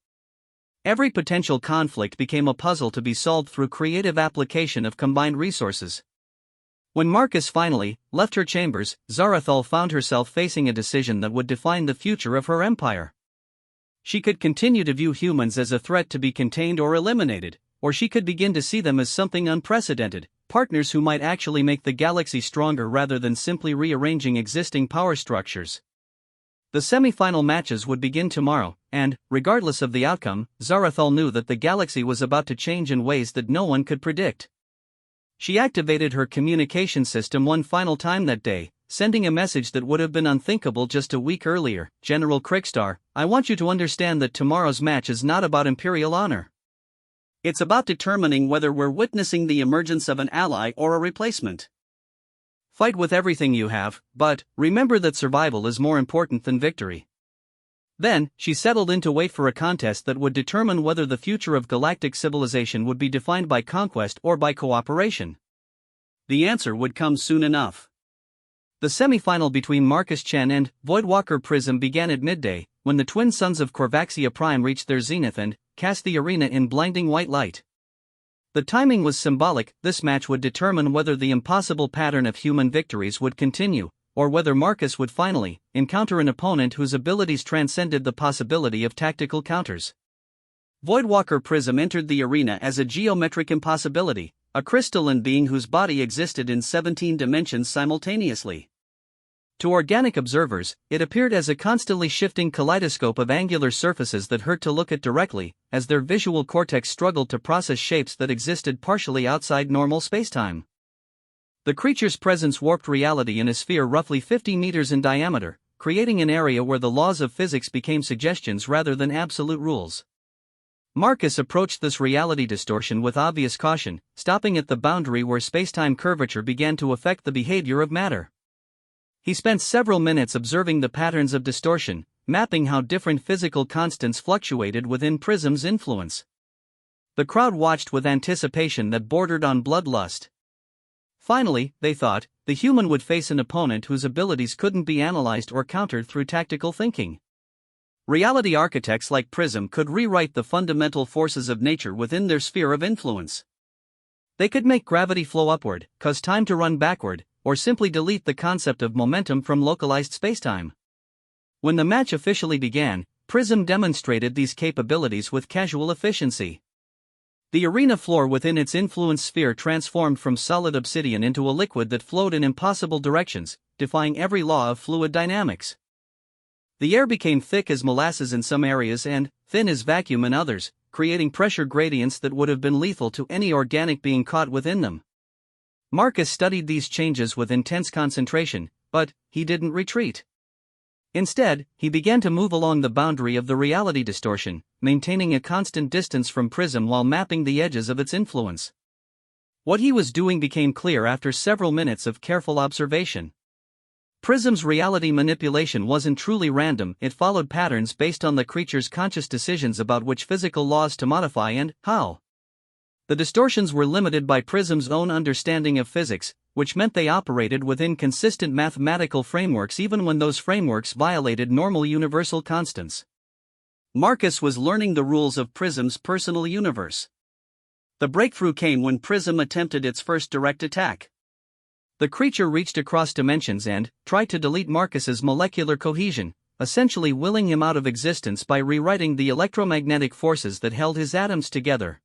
Every potential conflict became a puzzle to be solved through creative application of combined resources. When Marcus finally left her chambers, Zarathal found herself facing a decision that would define the future of her empire. She could continue to view humans as a threat to be contained or eliminated, or she could begin to see them as something unprecedented, partners who might actually make the galaxy stronger rather than simply rearranging existing power structures. The semi-final matches would begin tomorrow, and, regardless of the outcome, Zarathal knew that the galaxy was about to change in ways that no one could predict. She activated her communication system one final time that day, sending a message that would have been unthinkable just a week earlier. General Krickstar, I want you to understand that tomorrow's match is not about Imperial honor. It's about determining whether we're witnessing the emergence of an ally or a replacement. Fight with everything you have, but remember that survival is more important than victory. Then, she settled in to wait for a contest that would determine whether the future of galactic civilization would be defined by conquest or by cooperation. The answer would come soon enough. The semi-final between Marcus Chen and Voidwalker Prism began at midday, when the twin suns of HFY Prime reached their zenith and cast the arena in blinding white light. The timing was symbolic. This match would determine whether the impossible pattern of human victories would continue, or whether Marcus would finally encounter an opponent whose abilities transcended the possibility of tactical counters. Voidwalker Prism entered the arena as a geometric impossibility, a crystalline being whose body existed in 17 dimensions simultaneously. To organic observers, it appeared as a constantly shifting kaleidoscope of angular surfaces that hurt to look at directly, as their visual cortex struggled to process shapes that existed partially outside normal spacetime. The creature's presence warped reality in a sphere roughly 50 meters in diameter, creating an area where the laws of physics became suggestions rather than absolute rules. Marcus approached this reality distortion with obvious caution, stopping at the boundary where spacetime curvature began to affect the behavior of matter. He spent several minutes observing the patterns of distortion, mapping how different physical constants fluctuated within Prism's influence. The crowd watched with anticipation that bordered on bloodlust. Finally, they thought, the human would face an opponent whose abilities couldn't be analyzed or countered through tactical thinking. Reality architects like Prism could rewrite the fundamental forces of nature within their sphere of influence. They could make gravity flow upward, cause time to run backward, or simply delete the concept of momentum from localized spacetime. When the match officially began, Prism demonstrated these capabilities with casual efficiency. The arena floor within its influence sphere transformed from solid obsidian into a liquid that flowed in impossible directions, defying every law of fluid dynamics. The air became thick as molasses in some areas and thin as vacuum in others, creating pressure gradients that would have been lethal to any organic being caught within them. Marcus studied these changes with intense concentration, but he didn't retreat. Instead, he began to move along the boundary of the reality distortion, maintaining a constant distance from Prism while mapping the edges of its influence. What he was doing became clear after several minutes of careful observation. Prism's reality manipulation wasn't truly random, it followed patterns based on the creature's conscious decisions about which physical laws to modify and how. The distortions were limited by Prism's own understanding of physics, which meant they operated within consistent mathematical frameworks even when those frameworks violated normal universal constants. Marcus was learning the rules of Prism's personal universe. The breakthrough came when Prism attempted its first direct attack. The creature reached across dimensions and tried to delete Marcus's molecular cohesion, essentially willing him out of existence by rewriting the electromagnetic forces that held his atoms together.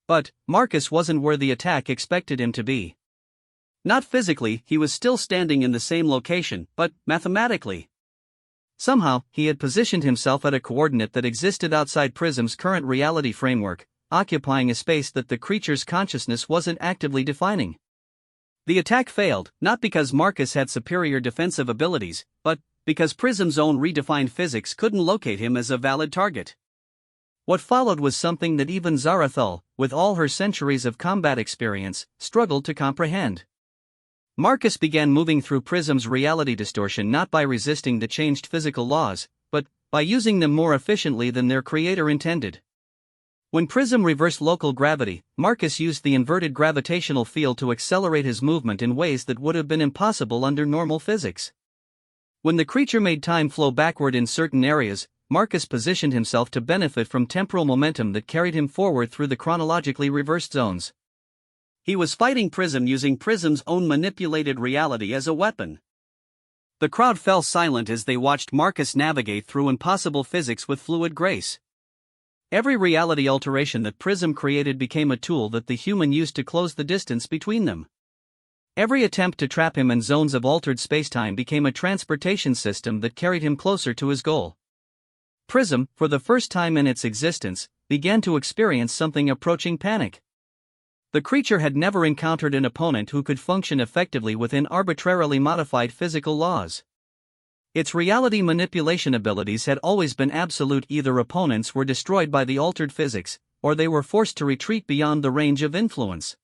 But Marcus wasn't where the attack expected him to be. Not physically, he was still standing in the same location, but mathematically. Somehow, he had positioned himself at a coordinate that existed outside Prism's current reality framework, occupying a space that the creature's consciousness wasn't actively defining. The attack failed, not because Marcus had superior defensive abilities, but because Prism's own redefined physics couldn't locate him as a valid target. What followed was something that even Zarathul, with all her centuries of combat experience, struggled to comprehend. Marcus began moving through Prism's reality distortion not by resisting the changed physical laws, but by using them more efficiently than their creator intended. When Prism reversed local gravity, Marcus used the inverted gravitational field to accelerate his movement in ways that would have been impossible under normal physics. When the creature made time flow backward in certain areas, Marcus positioned himself to benefit from temporal momentum that carried him forward through the chronologically reversed zones. He was fighting Prism using Prism's own manipulated reality as a weapon. The crowd fell silent as they watched Marcus navigate through impossible physics with fluid grace. Every reality alteration that Prism created became a tool that the human used to close the distance between them. Every attempt to trap him in zones of altered spacetime became a transportation system that carried him closer to his goal. Prism, for the first time in its existence, began to experience something approaching panic. The creature had never encountered an opponent who could function effectively within arbitrarily modified physical laws. Its reality manipulation abilities had always been absolute. Either opponents were destroyed by the altered physics, or they were forced to retreat beyond the range of influence.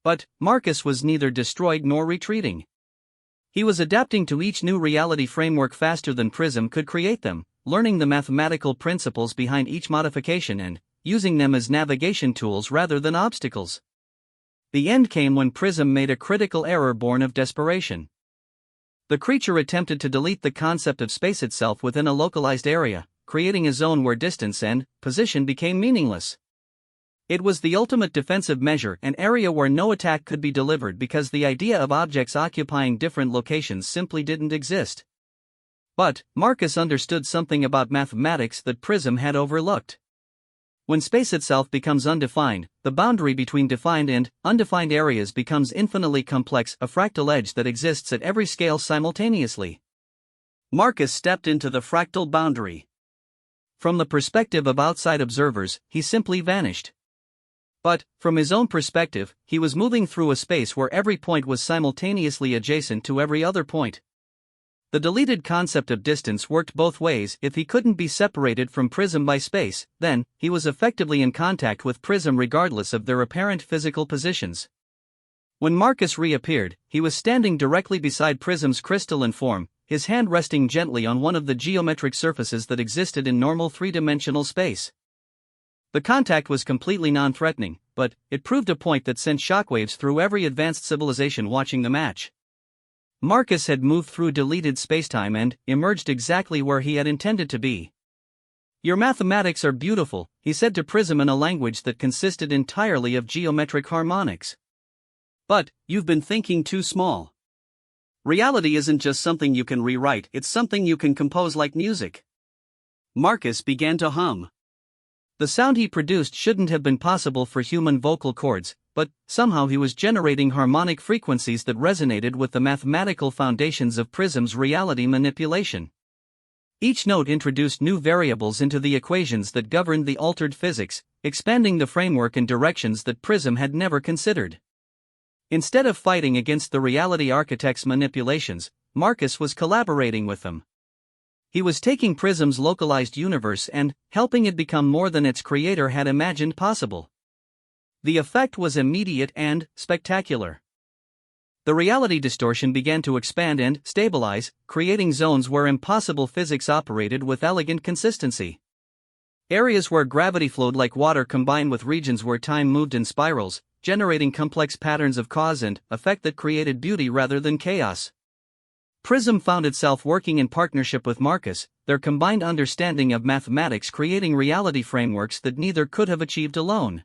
But Marcus was neither destroyed nor retreating. He was adapting to each new reality framework faster than Prism could create them, learning the mathematical principles behind each modification and using them as navigation tools rather than obstacles. The end came when Prism made a critical error born of desperation. The creature attempted to delete the concept of space itself within a localized area, creating a zone where distance and position became meaningless. It was the ultimate defensive measure, an area where no attack could be delivered because the idea of objects occupying different locations simply didn't exist. But Marcus understood something about mathematics that Prism had overlooked. When space itself becomes undefined, the boundary between defined and undefined areas becomes infinitely complex, a fractal edge that exists at every scale simultaneously. Marcus stepped into the fractal boundary. From the perspective of outside observers, he simply vanished. But, from his own perspective, he was moving through a space where every point was simultaneously adjacent to every other point. The deleted concept of distance worked both ways. If he couldn't be separated from Prism by space, then he was effectively in contact with Prism regardless of their apparent physical positions. When Marcus reappeared, he was standing directly beside Prism's crystalline form, his hand resting gently on one of the geometric surfaces that existed in normal three-dimensional space. The contact was completely non-threatening, but it proved a point that sent shockwaves through every advanced civilization watching the match. Marcus had moved through deleted spacetime and emerged exactly where he had intended to be. "Your mathematics are beautiful," he said to Prism in a language that consisted entirely of geometric harmonics. "But you've been thinking too small. Reality isn't just something you can rewrite, it's something you can compose like music." Marcus began to hum. The sound he produced shouldn't have been possible for human vocal cords, but somehow he was generating harmonic frequencies that resonated with the mathematical foundations of Prism's reality manipulation. Each note introduced new variables into the equations that governed the altered physics, expanding the framework in directions that Prism had never considered. Instead of fighting against the reality architect's manipulations, Marcus was collaborating with them. He was taking Prism's localized universe and helping it become more than its creator had imagined possible. The effect was immediate and spectacular. The reality distortion began to expand and stabilize, creating zones where impossible physics operated with elegant consistency. Areas where gravity flowed like water combined with regions where time moved in spirals, generating complex patterns of cause and effect that created beauty rather than chaos. Prism found itself working in partnership with Marcus, their combined understanding of mathematics creating reality frameworks that neither could have achieved alone.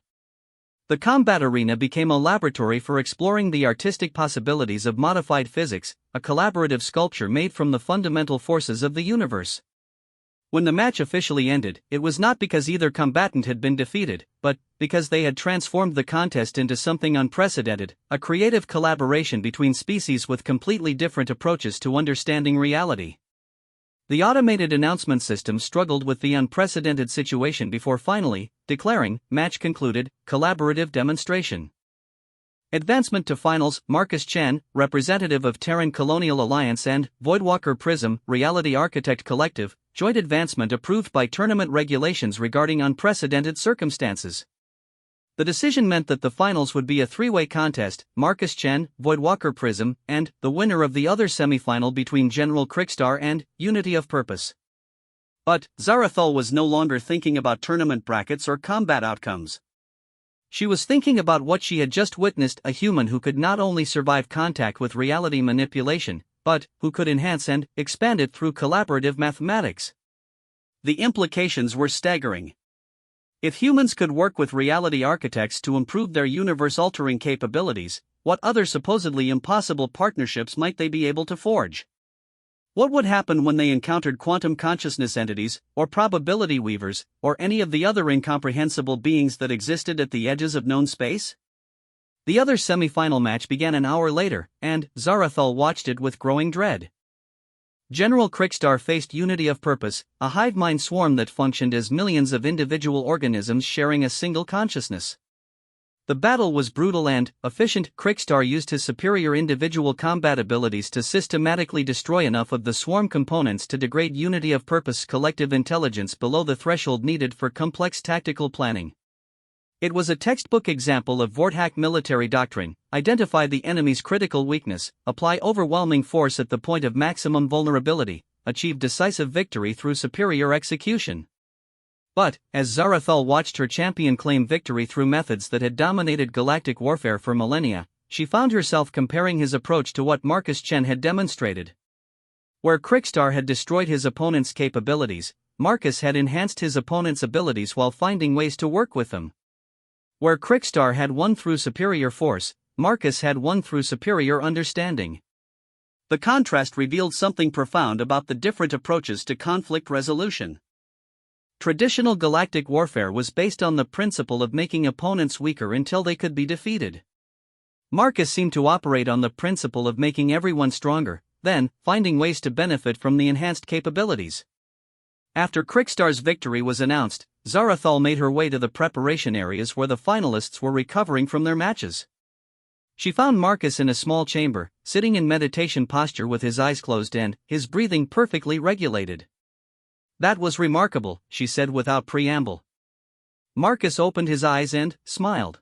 The combat arena became a laboratory for exploring the artistic possibilities of modified physics, a collaborative sculpture made from the fundamental forces of the universe. When the match officially ended, it was not because either combatant had been defeated, but because they had transformed the contest into something unprecedented, a creative collaboration between species with completely different approaches to understanding reality. The automated announcement system struggled with the unprecedented situation before finally declaring, "Match concluded, collaborative demonstration." Advancement to finals. Marcus Chen, representative of Terran Colonial Alliance and Voidwalker Prism, Reality Architect Collective, joint advancement approved by tournament regulations regarding unprecedented circumstances. The decision meant that the finals would be a three-way contest: Marcus Chen, Voidwalker Prism, and the winner of the other semifinal between General Crickstar and Unity of Purpose. But Zarathul was no longer thinking about tournament brackets or combat outcomes. She was thinking about what she had just witnessed: a human who could not only survive contact with reality manipulation, but who could enhance and expand it through collaborative mathematics. The implications were staggering. If humans could work with reality architects to improve their universe-altering capabilities, what other supposedly impossible partnerships might they be able to forge? What would happen when they encountered quantum consciousness entities, or probability weavers, or any of the other incomprehensible beings that existed at the edges of known space? The other semi-final match began an hour later, and Zarathul watched it with growing dread. General Crickstar faced Unity of Purpose, a hive-mind swarm that functioned as millions of individual organisms sharing a single consciousness. The battle was brutal and efficient. Crickstar used his superior individual combat abilities to systematically destroy enough of the swarm components to degrade Unity of Purpose collective intelligence below the threshold needed for complex tactical planning. It was a textbook example of Vorthack military doctrine: identify the enemy's critical weakness, apply overwhelming force at the point of maximum vulnerability, achieve decisive victory through superior execution. But, as Zarathul watched her champion claim victory through methods that had dominated galactic warfare for millennia, she found herself comparing his approach to what Marcus Chen had demonstrated. Where Crickstar had destroyed his opponent's capabilities, Marcus had enhanced his opponent's abilities while finding ways to work with them. Where Crickstar had won through superior force, Marcus had won through superior understanding. The contrast revealed something profound about the different approaches to conflict resolution. Traditional galactic warfare was based on the principle of making opponents weaker until they could be defeated. Marcus seemed to operate on the principle of making everyone stronger, then finding ways to benefit from the enhanced capabilities. After Crickstar's victory was announced, Zarathul made her way to the preparation areas where the finalists were recovering from their matches. She found Marcus in a small chamber, sitting in meditation posture with his eyes closed and his breathing perfectly regulated. "That was remarkable," she said without preamble. Marcus opened his eyes and smiled.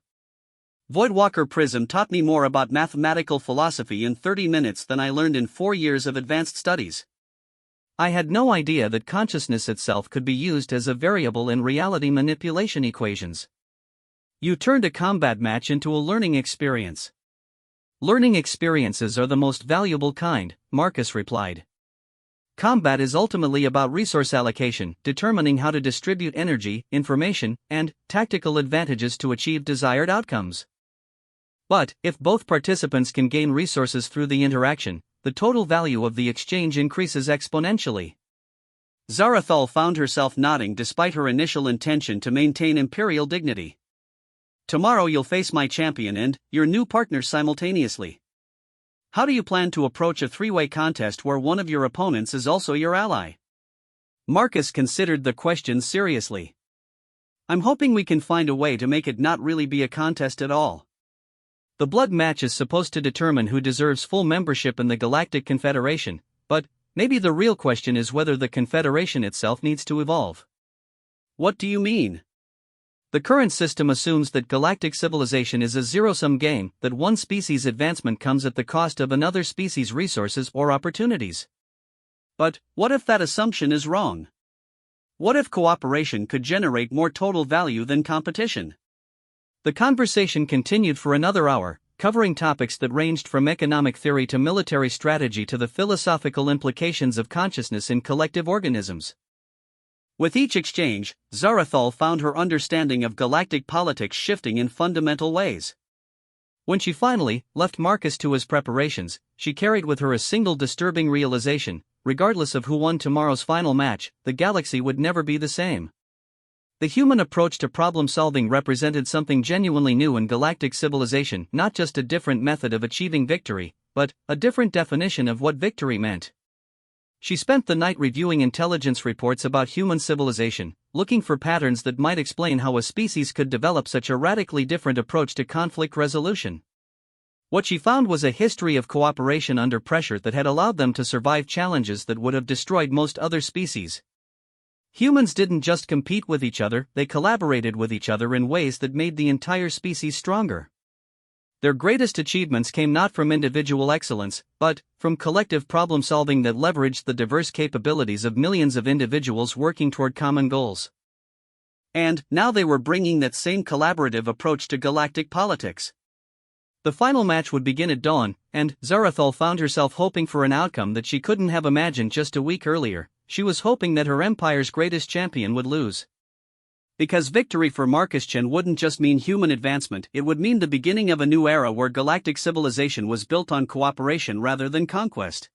"Voidwalker Prism taught me more about mathematical philosophy in 30 minutes than I learned in 4 years of advanced studies. I had no idea that consciousness itself could be used as a variable in reality manipulation equations. You turned a combat match into a learning experience." "Learning experiences are the most valuable kind," Marcus replied. "Combat is ultimately about resource allocation, determining how to distribute energy, information, and tactical advantages to achieve desired outcomes. But, if both participants can gain resources through the interaction, the total value of the exchange increases exponentially." Zarathul found herself nodding despite her initial intention to maintain imperial dignity. "Tomorrow you'll face my champion and your new partner simultaneously. How do you plan to approach a three-way contest where one of your opponents is also your ally?" Marcus considered the question seriously. "I'm hoping we can find a way to make it not really be a contest at all. The blood match is supposed to determine who deserves full membership in the Galactic Confederation, but maybe the real question is whether the Confederation itself needs to evolve." "What do you mean?" "The current system assumes that galactic civilization is a zero-sum game, that one species' advancement comes at the cost of another species' resources or opportunities." "But what if that assumption is wrong? What if cooperation could generate more total value than competition?" The conversation continued for another hour, covering topics that ranged from economic theory to military strategy to the philosophical implications of consciousness in collective organisms. With each exchange, Zarathal found her understanding of galactic politics shifting in fundamental ways. When she finally left Marcus to his preparations, she carried with her a single disturbing realization: regardless of who won tomorrow's final match, the galaxy would never be the same. The human approach to problem-solving represented something genuinely new in galactic civilization, not just a different method of achieving victory, but a different definition of what victory meant. She spent the night reviewing intelligence reports about human civilization, looking for patterns that might explain how a species could develop such a radically different approach to conflict resolution. What she found was a history of cooperation under pressure that had allowed them to survive challenges that would have destroyed most other species. Humans didn't just compete with each other, they collaborated with each other in ways that made the entire species stronger. Their greatest achievements came not from individual excellence, but from collective problem-solving that leveraged the diverse capabilities of millions of individuals working toward common goals. And now they were bringing that same collaborative approach to galactic politics. The final match would begin at dawn, and Zarathal found herself hoping for an outcome that she couldn't have imagined just a week earlier. She was hoping that her empire's greatest champion would lose. Because victory for Marcus Chen wouldn't just mean human advancement, it would mean the beginning of a new era where galactic civilization was built on cooperation rather than conquest.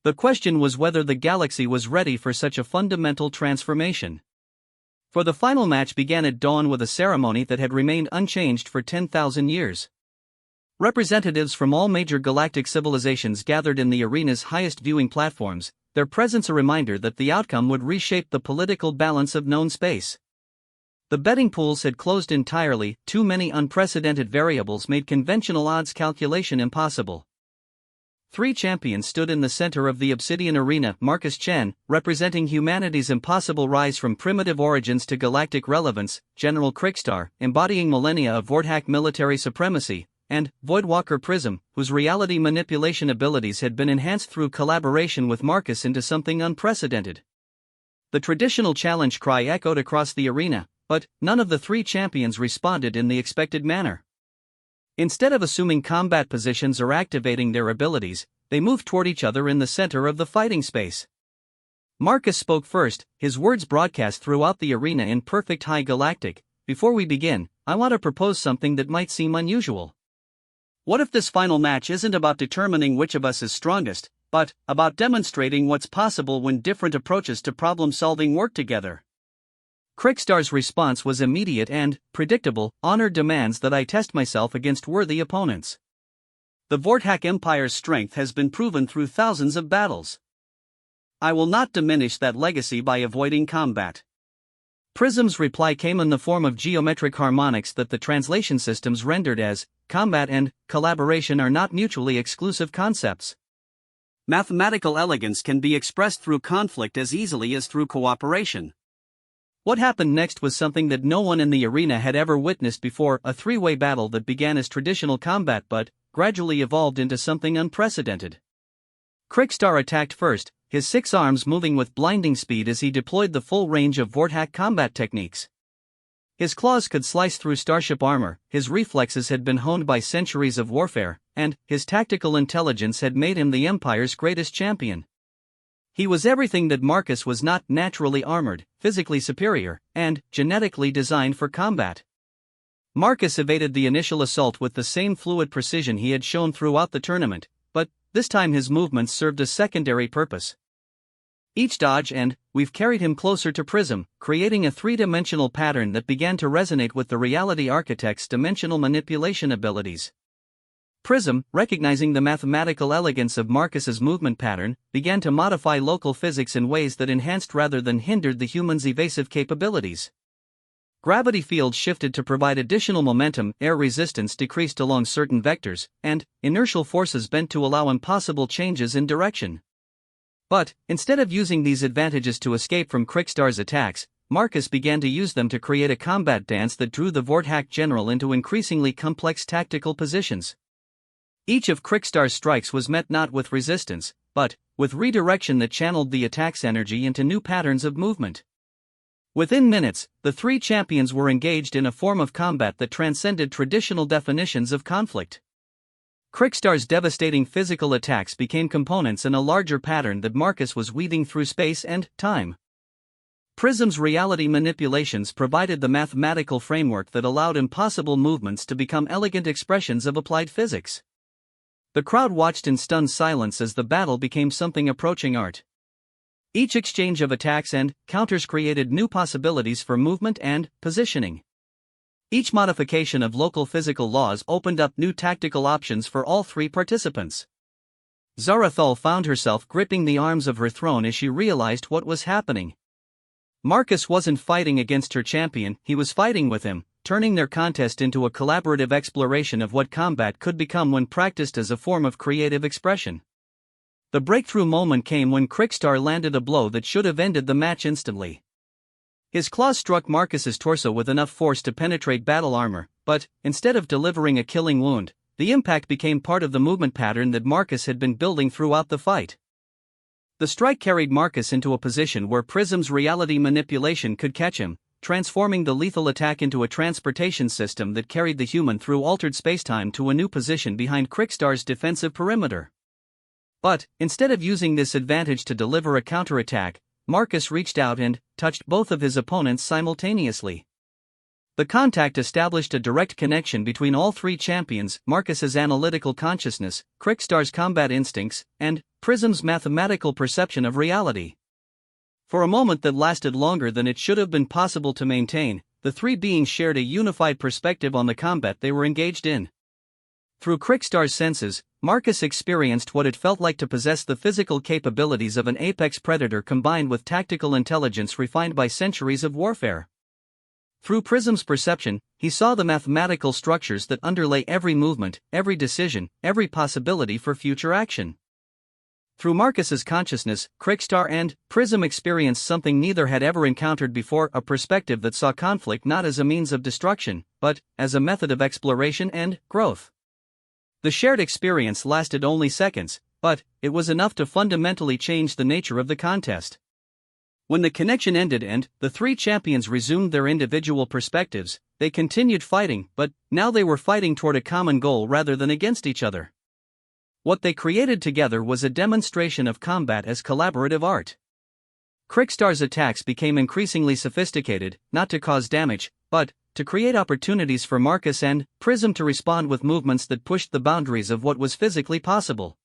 The question was whether the galaxy was ready for such a fundamental transformation. For the final match began at dawn with a ceremony that had remained unchanged for 10,000 years. Representatives from all major galactic civilizations gathered in the arena's highest viewing platforms, their presence a reminder that the outcome would reshape the political balance of known space. The betting pools had closed entirely, too many unprecedented variables made conventional odds calculation impossible. 3 champions stood in the center of the obsidian arena: Marcus Chen, representing humanity's impossible rise from primitive origins to galactic relevance; General Krickstar, embodying millennia of Vorthack military supremacy; and Voidwalker Prism, whose reality manipulation abilities had been enhanced through collaboration with Marcus into something unprecedented. The traditional challenge cry echoed across the arena, but none of the 3 champions responded in the expected manner. Instead of assuming combat positions or activating their abilities, they moved toward each other in the center of the fighting space. Marcus spoke first, his words broadcast throughout the arena in perfect high galactic. "Before we begin, I want to propose something that might seem unusual. What if this final match isn't about determining which of us is strongest, but about demonstrating what's possible when different approaches to problem-solving work together?" Krickstar's response was immediate and predictable: "Honor demands that I test myself against worthy opponents. The Vorthack Empire's strength has been proven through thousands of battles. I will not diminish that legacy by avoiding combat." Prism's reply came in the form of geometric harmonics that the translation systems rendered as, "Combat and collaboration are not mutually exclusive concepts. Mathematical elegance can be expressed through conflict as easily as through cooperation." What happened next was something that no one in the arena had ever witnessed before: a 3-way battle that began as traditional combat but gradually evolved into something unprecedented. Krickstar attacked first, his 6 arms moving with blinding speed as he deployed the full range of Vorthack combat techniques. His claws could slice through starship armor, his reflexes had been honed by centuries of warfare, and his tactical intelligence had made him the Empire's greatest champion. He was everything that Marcus was not: naturally armored, physically superior, and genetically designed for combat. Marcus evaded the initial assault with the same fluid precision he had shown throughout the tournament, but this time his movements served a secondary purpose. Each dodge and we've carried him closer to Prism, creating a 3-dimensional pattern that began to resonate with the reality architect's dimensional manipulation abilities. Prism, recognizing the mathematical elegance of Marcus's movement pattern, began to modify local physics in ways that enhanced rather than hindered the human's evasive capabilities. Gravity fields shifted to provide additional momentum, air resistance decreased along certain vectors, and inertial forces bent to allow impossible changes in direction. But, instead of using these advantages to escape from Krickstar's attacks, Marcus began to use them to create a combat dance that drew the Vorthack general into increasingly complex tactical positions. Each of Krickstar's strikes was met not with resistance, but with redirection that channeled the attack's energy into new patterns of movement. Within minutes, the three champions were engaged in a form of combat that transcended traditional definitions of conflict. Crickstar's devastating physical attacks became components in a larger pattern that Marcus was weaving through space and time. Prism's reality manipulations provided the mathematical framework that allowed impossible movements to become elegant expressions of applied physics. The crowd watched in stunned silence as the battle became something approaching art. Each exchange of attacks and counters created new possibilities for movement and positioning. Each modification of local physical laws opened up new tactical options for all three participants. Zarathul found herself gripping the arms of her throne as she realized what was happening. Marcus wasn't fighting against her champion, he was fighting with him, turning their contest into a collaborative exploration of what combat could become when practiced as a form of creative expression. The breakthrough moment came when Crickstar landed a blow that should have ended the match instantly. His claws struck Marcus's torso with enough force to penetrate battle armor, but, instead of delivering a killing wound, the impact became part of the movement pattern that Marcus had been building throughout the fight. The strike carried Marcus into a position where Prism's reality manipulation could catch him, transforming the lethal attack into a transportation system that carried the human through altered spacetime to a new position behind Crickstar's defensive perimeter. But, instead of using this advantage to deliver a counterattack, Marcus reached out and touched both of his opponents simultaneously. The contact established a direct connection between all three champions: Marcus's analytical consciousness, Crickstar's combat instincts, and Prism's mathematical perception of reality. For a moment that lasted longer than it should have been possible to maintain, the three beings shared a unified perspective on the combat they were engaged in. Through Crickstar's senses, Marcus experienced what it felt like to possess the physical capabilities of an apex predator combined with tactical intelligence refined by centuries of warfare. Through Prism's perception, he saw the mathematical structures that underlay every movement, every decision, every possibility for future action. Through Marcus's consciousness, Crickstar and Prism experienced something neither had ever encountered before: a perspective that saw conflict not as a means of destruction, but as a method of exploration and growth. The shared experience lasted only seconds, but it was enough to fundamentally change the nature of the contest. When the connection ended and the three champions resumed their individual perspectives, they continued fighting, but now they were fighting toward a common goal rather than against each other. What they created together was a demonstration of combat as collaborative art. Crickstar's attacks became increasingly sophisticated, not to cause damage, but to create opportunities for Marcus and Prism to respond with movements that pushed the boundaries of what was physically possible.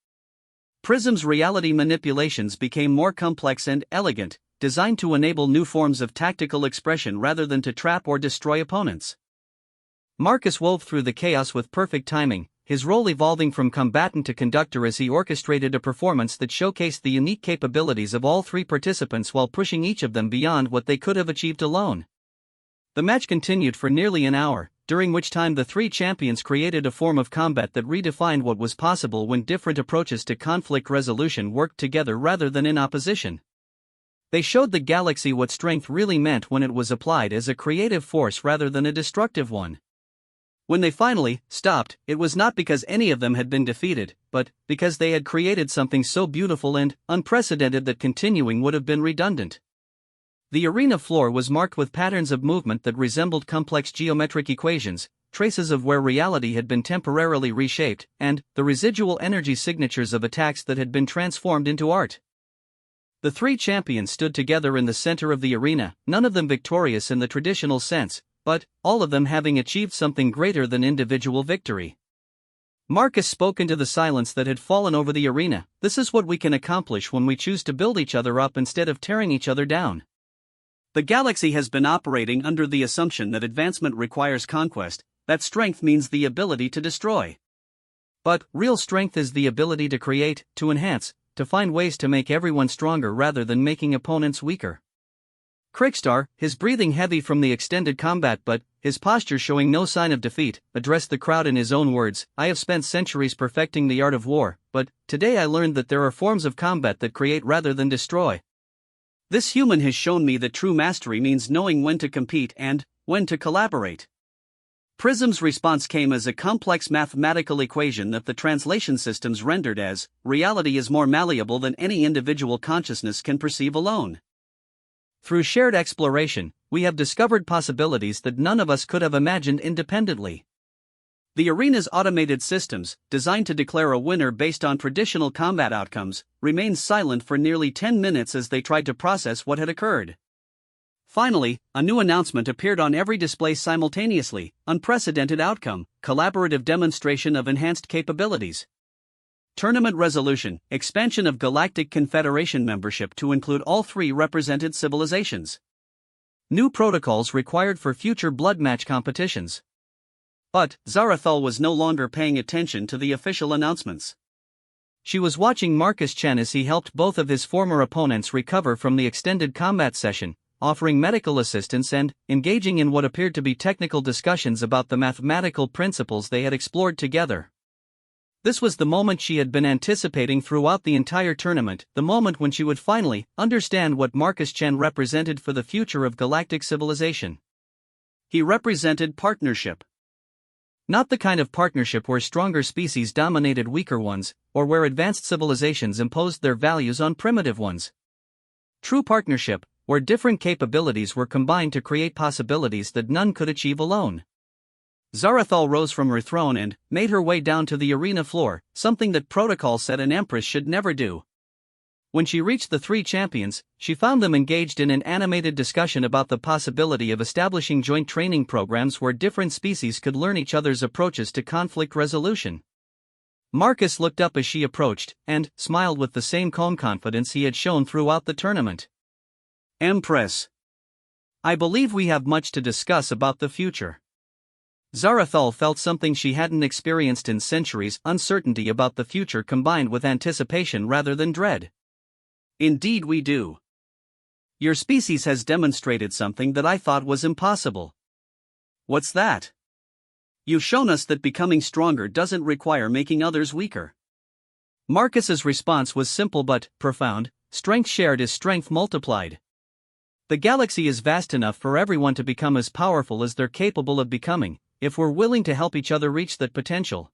Prism's reality manipulations became more complex and elegant, designed to enable new forms of tactical expression rather than to trap or destroy opponents. Marcus wove through the chaos with perfect timing, his role evolving from combatant to conductor as he orchestrated a performance that showcased the unique capabilities of all three participants while pushing each of them beyond what they could have achieved alone. The match continued for nearly an hour, during which time the three champions created a form of combat that redefined what was possible when different approaches to conflict resolution worked together rather than in opposition. They showed the galaxy what strength really meant when it was applied as a creative force rather than a destructive one. When they finally stopped, it was not because any of them had been defeated, but because they had created something so beautiful and unprecedented that continuing would have been redundant. The arena floor was marked with patterns of movement that resembled complex geometric equations, traces of where reality had been temporarily reshaped, and the residual energy signatures of attacks that had been transformed into art. The three champions stood together in the center of the arena, none of them victorious in the traditional sense, but all of them having achieved something greater than individual victory. Marcus spoke into the silence that had fallen over the arena. This is what we can accomplish when we choose to build each other up instead of tearing each other down. The galaxy has been operating under the assumption that advancement requires conquest, that strength means the ability to destroy. But real strength is the ability to create, to enhance, to find ways to make everyone stronger rather than making opponents weaker. Crickstar, his breathing heavy from the extended combat but his posture showing no sign of defeat, addressed the crowd in his own words: "I have spent centuries perfecting the art of war, but today I learned that there are forms of combat that create rather than destroy. This human has shown me that true mastery means knowing when to compete and when to collaborate." Prism's response came as a complex mathematical equation that the translation systems rendered as: reality is more malleable than any individual consciousness can perceive alone. Through shared exploration, we have discovered possibilities that none of us could have imagined independently. The arena's automated systems, designed to declare a winner based on traditional combat outcomes, remained silent for nearly 10 minutes as they tried to process what had occurred. Finally, a new announcement appeared on every display simultaneously: unprecedented outcome, collaborative demonstration of enhanced capabilities. Tournament resolution, expansion of Galactic Confederation membership to include all 3 represented civilizations. New protocols required for future blood match competitions. But Zarathul was no longer paying attention to the official announcements. She was watching Marcus Chen as he helped both of his former opponents recover from the extended combat session, offering medical assistance and engaging in what appeared to be technical discussions about the mathematical principles they had explored together. This was the moment she had been anticipating throughout the entire tournament, the moment when she would finally understand what Marcus Chen represented for the future of galactic civilization. He represented partnership. Not the kind of partnership where stronger species dominated weaker ones, or where advanced civilizations imposed their values on primitive ones. True partnership, where different capabilities were combined to create possibilities that none could achieve alone. Zarathul rose from her throne and made her way down to the arena floor, something that protocol said an empress should never do. When she reached the 3 champions, she found them engaged in an animated discussion about the possibility of establishing joint training programs where different species could learn each other's approaches to conflict resolution. Marcus looked up as she approached, and smiled with the same calm confidence he had shown throughout the tournament. Empress, I believe we have much to discuss about the future. Zarathul felt something she hadn't experienced in centuries: uncertainty about the future combined with anticipation rather than dread. Indeed we do. Your species has demonstrated something that I thought was impossible. What's that? You've shown us that becoming stronger doesn't require making others weaker. Marcus's response was simple but profound: strength shared is strength multiplied. The galaxy is vast enough for everyone to become as powerful as they're capable of becoming, if we're willing to help each other reach that potential.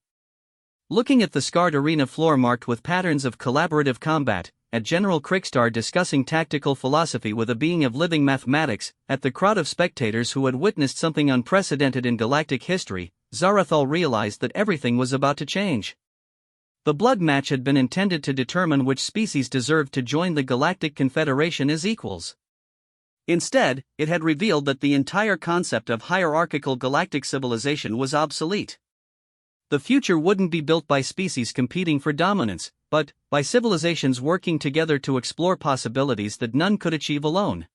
Looking at the scarred arena floor marked with patterns of collaborative combat, at General Krickstar discussing tactical philosophy with a being of living mathematics, at the crowd of spectators who had witnessed something unprecedented in galactic history, Zarathul realized that everything was about to change. The blood match had been intended to determine which species deserved to join the Galactic Confederation as equals. Instead, it had revealed that the entire concept of hierarchical galactic civilization was obsolete. The future wouldn't be built by species competing for dominance, but by civilizations working together to explore possibilities that none could achieve alone.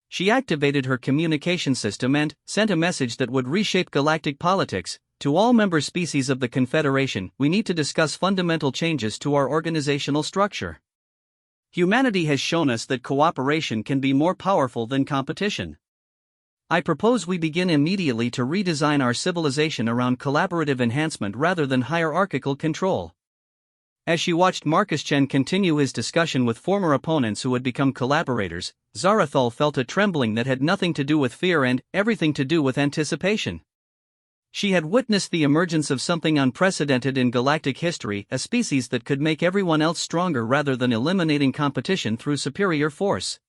She activated her communication system and sent a message that would reshape galactic politics. To all member species of the Confederation, we need to discuss fundamental changes to our organizational structure. Humanity has shown us that cooperation can be more powerful than competition. I propose we begin immediately to redesign our civilization around collaborative enhancement rather than hierarchical control. As she watched Marcus Chen continue his discussion with former opponents who had become collaborators, Zarathul felt a trembling that had nothing to do with fear and everything to do with anticipation. She had witnessed the emergence of something unprecedented in galactic history, a species that could make everyone else stronger rather than eliminating competition through superior force.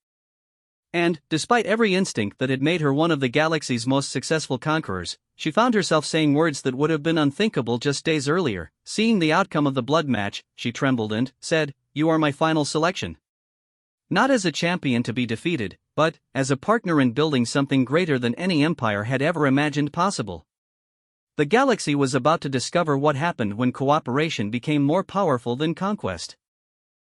And, despite every instinct that had made her one of the galaxy's most successful conquerors, she found herself saying words that would have been unthinkable just days earlier. Seeing the outcome of the blood match, she trembled and said, "You are my final selection." Not as a champion to be defeated, but as a partner in building something greater than any empire had ever imagined possible. The galaxy was about to discover what happened when cooperation became more powerful than conquest.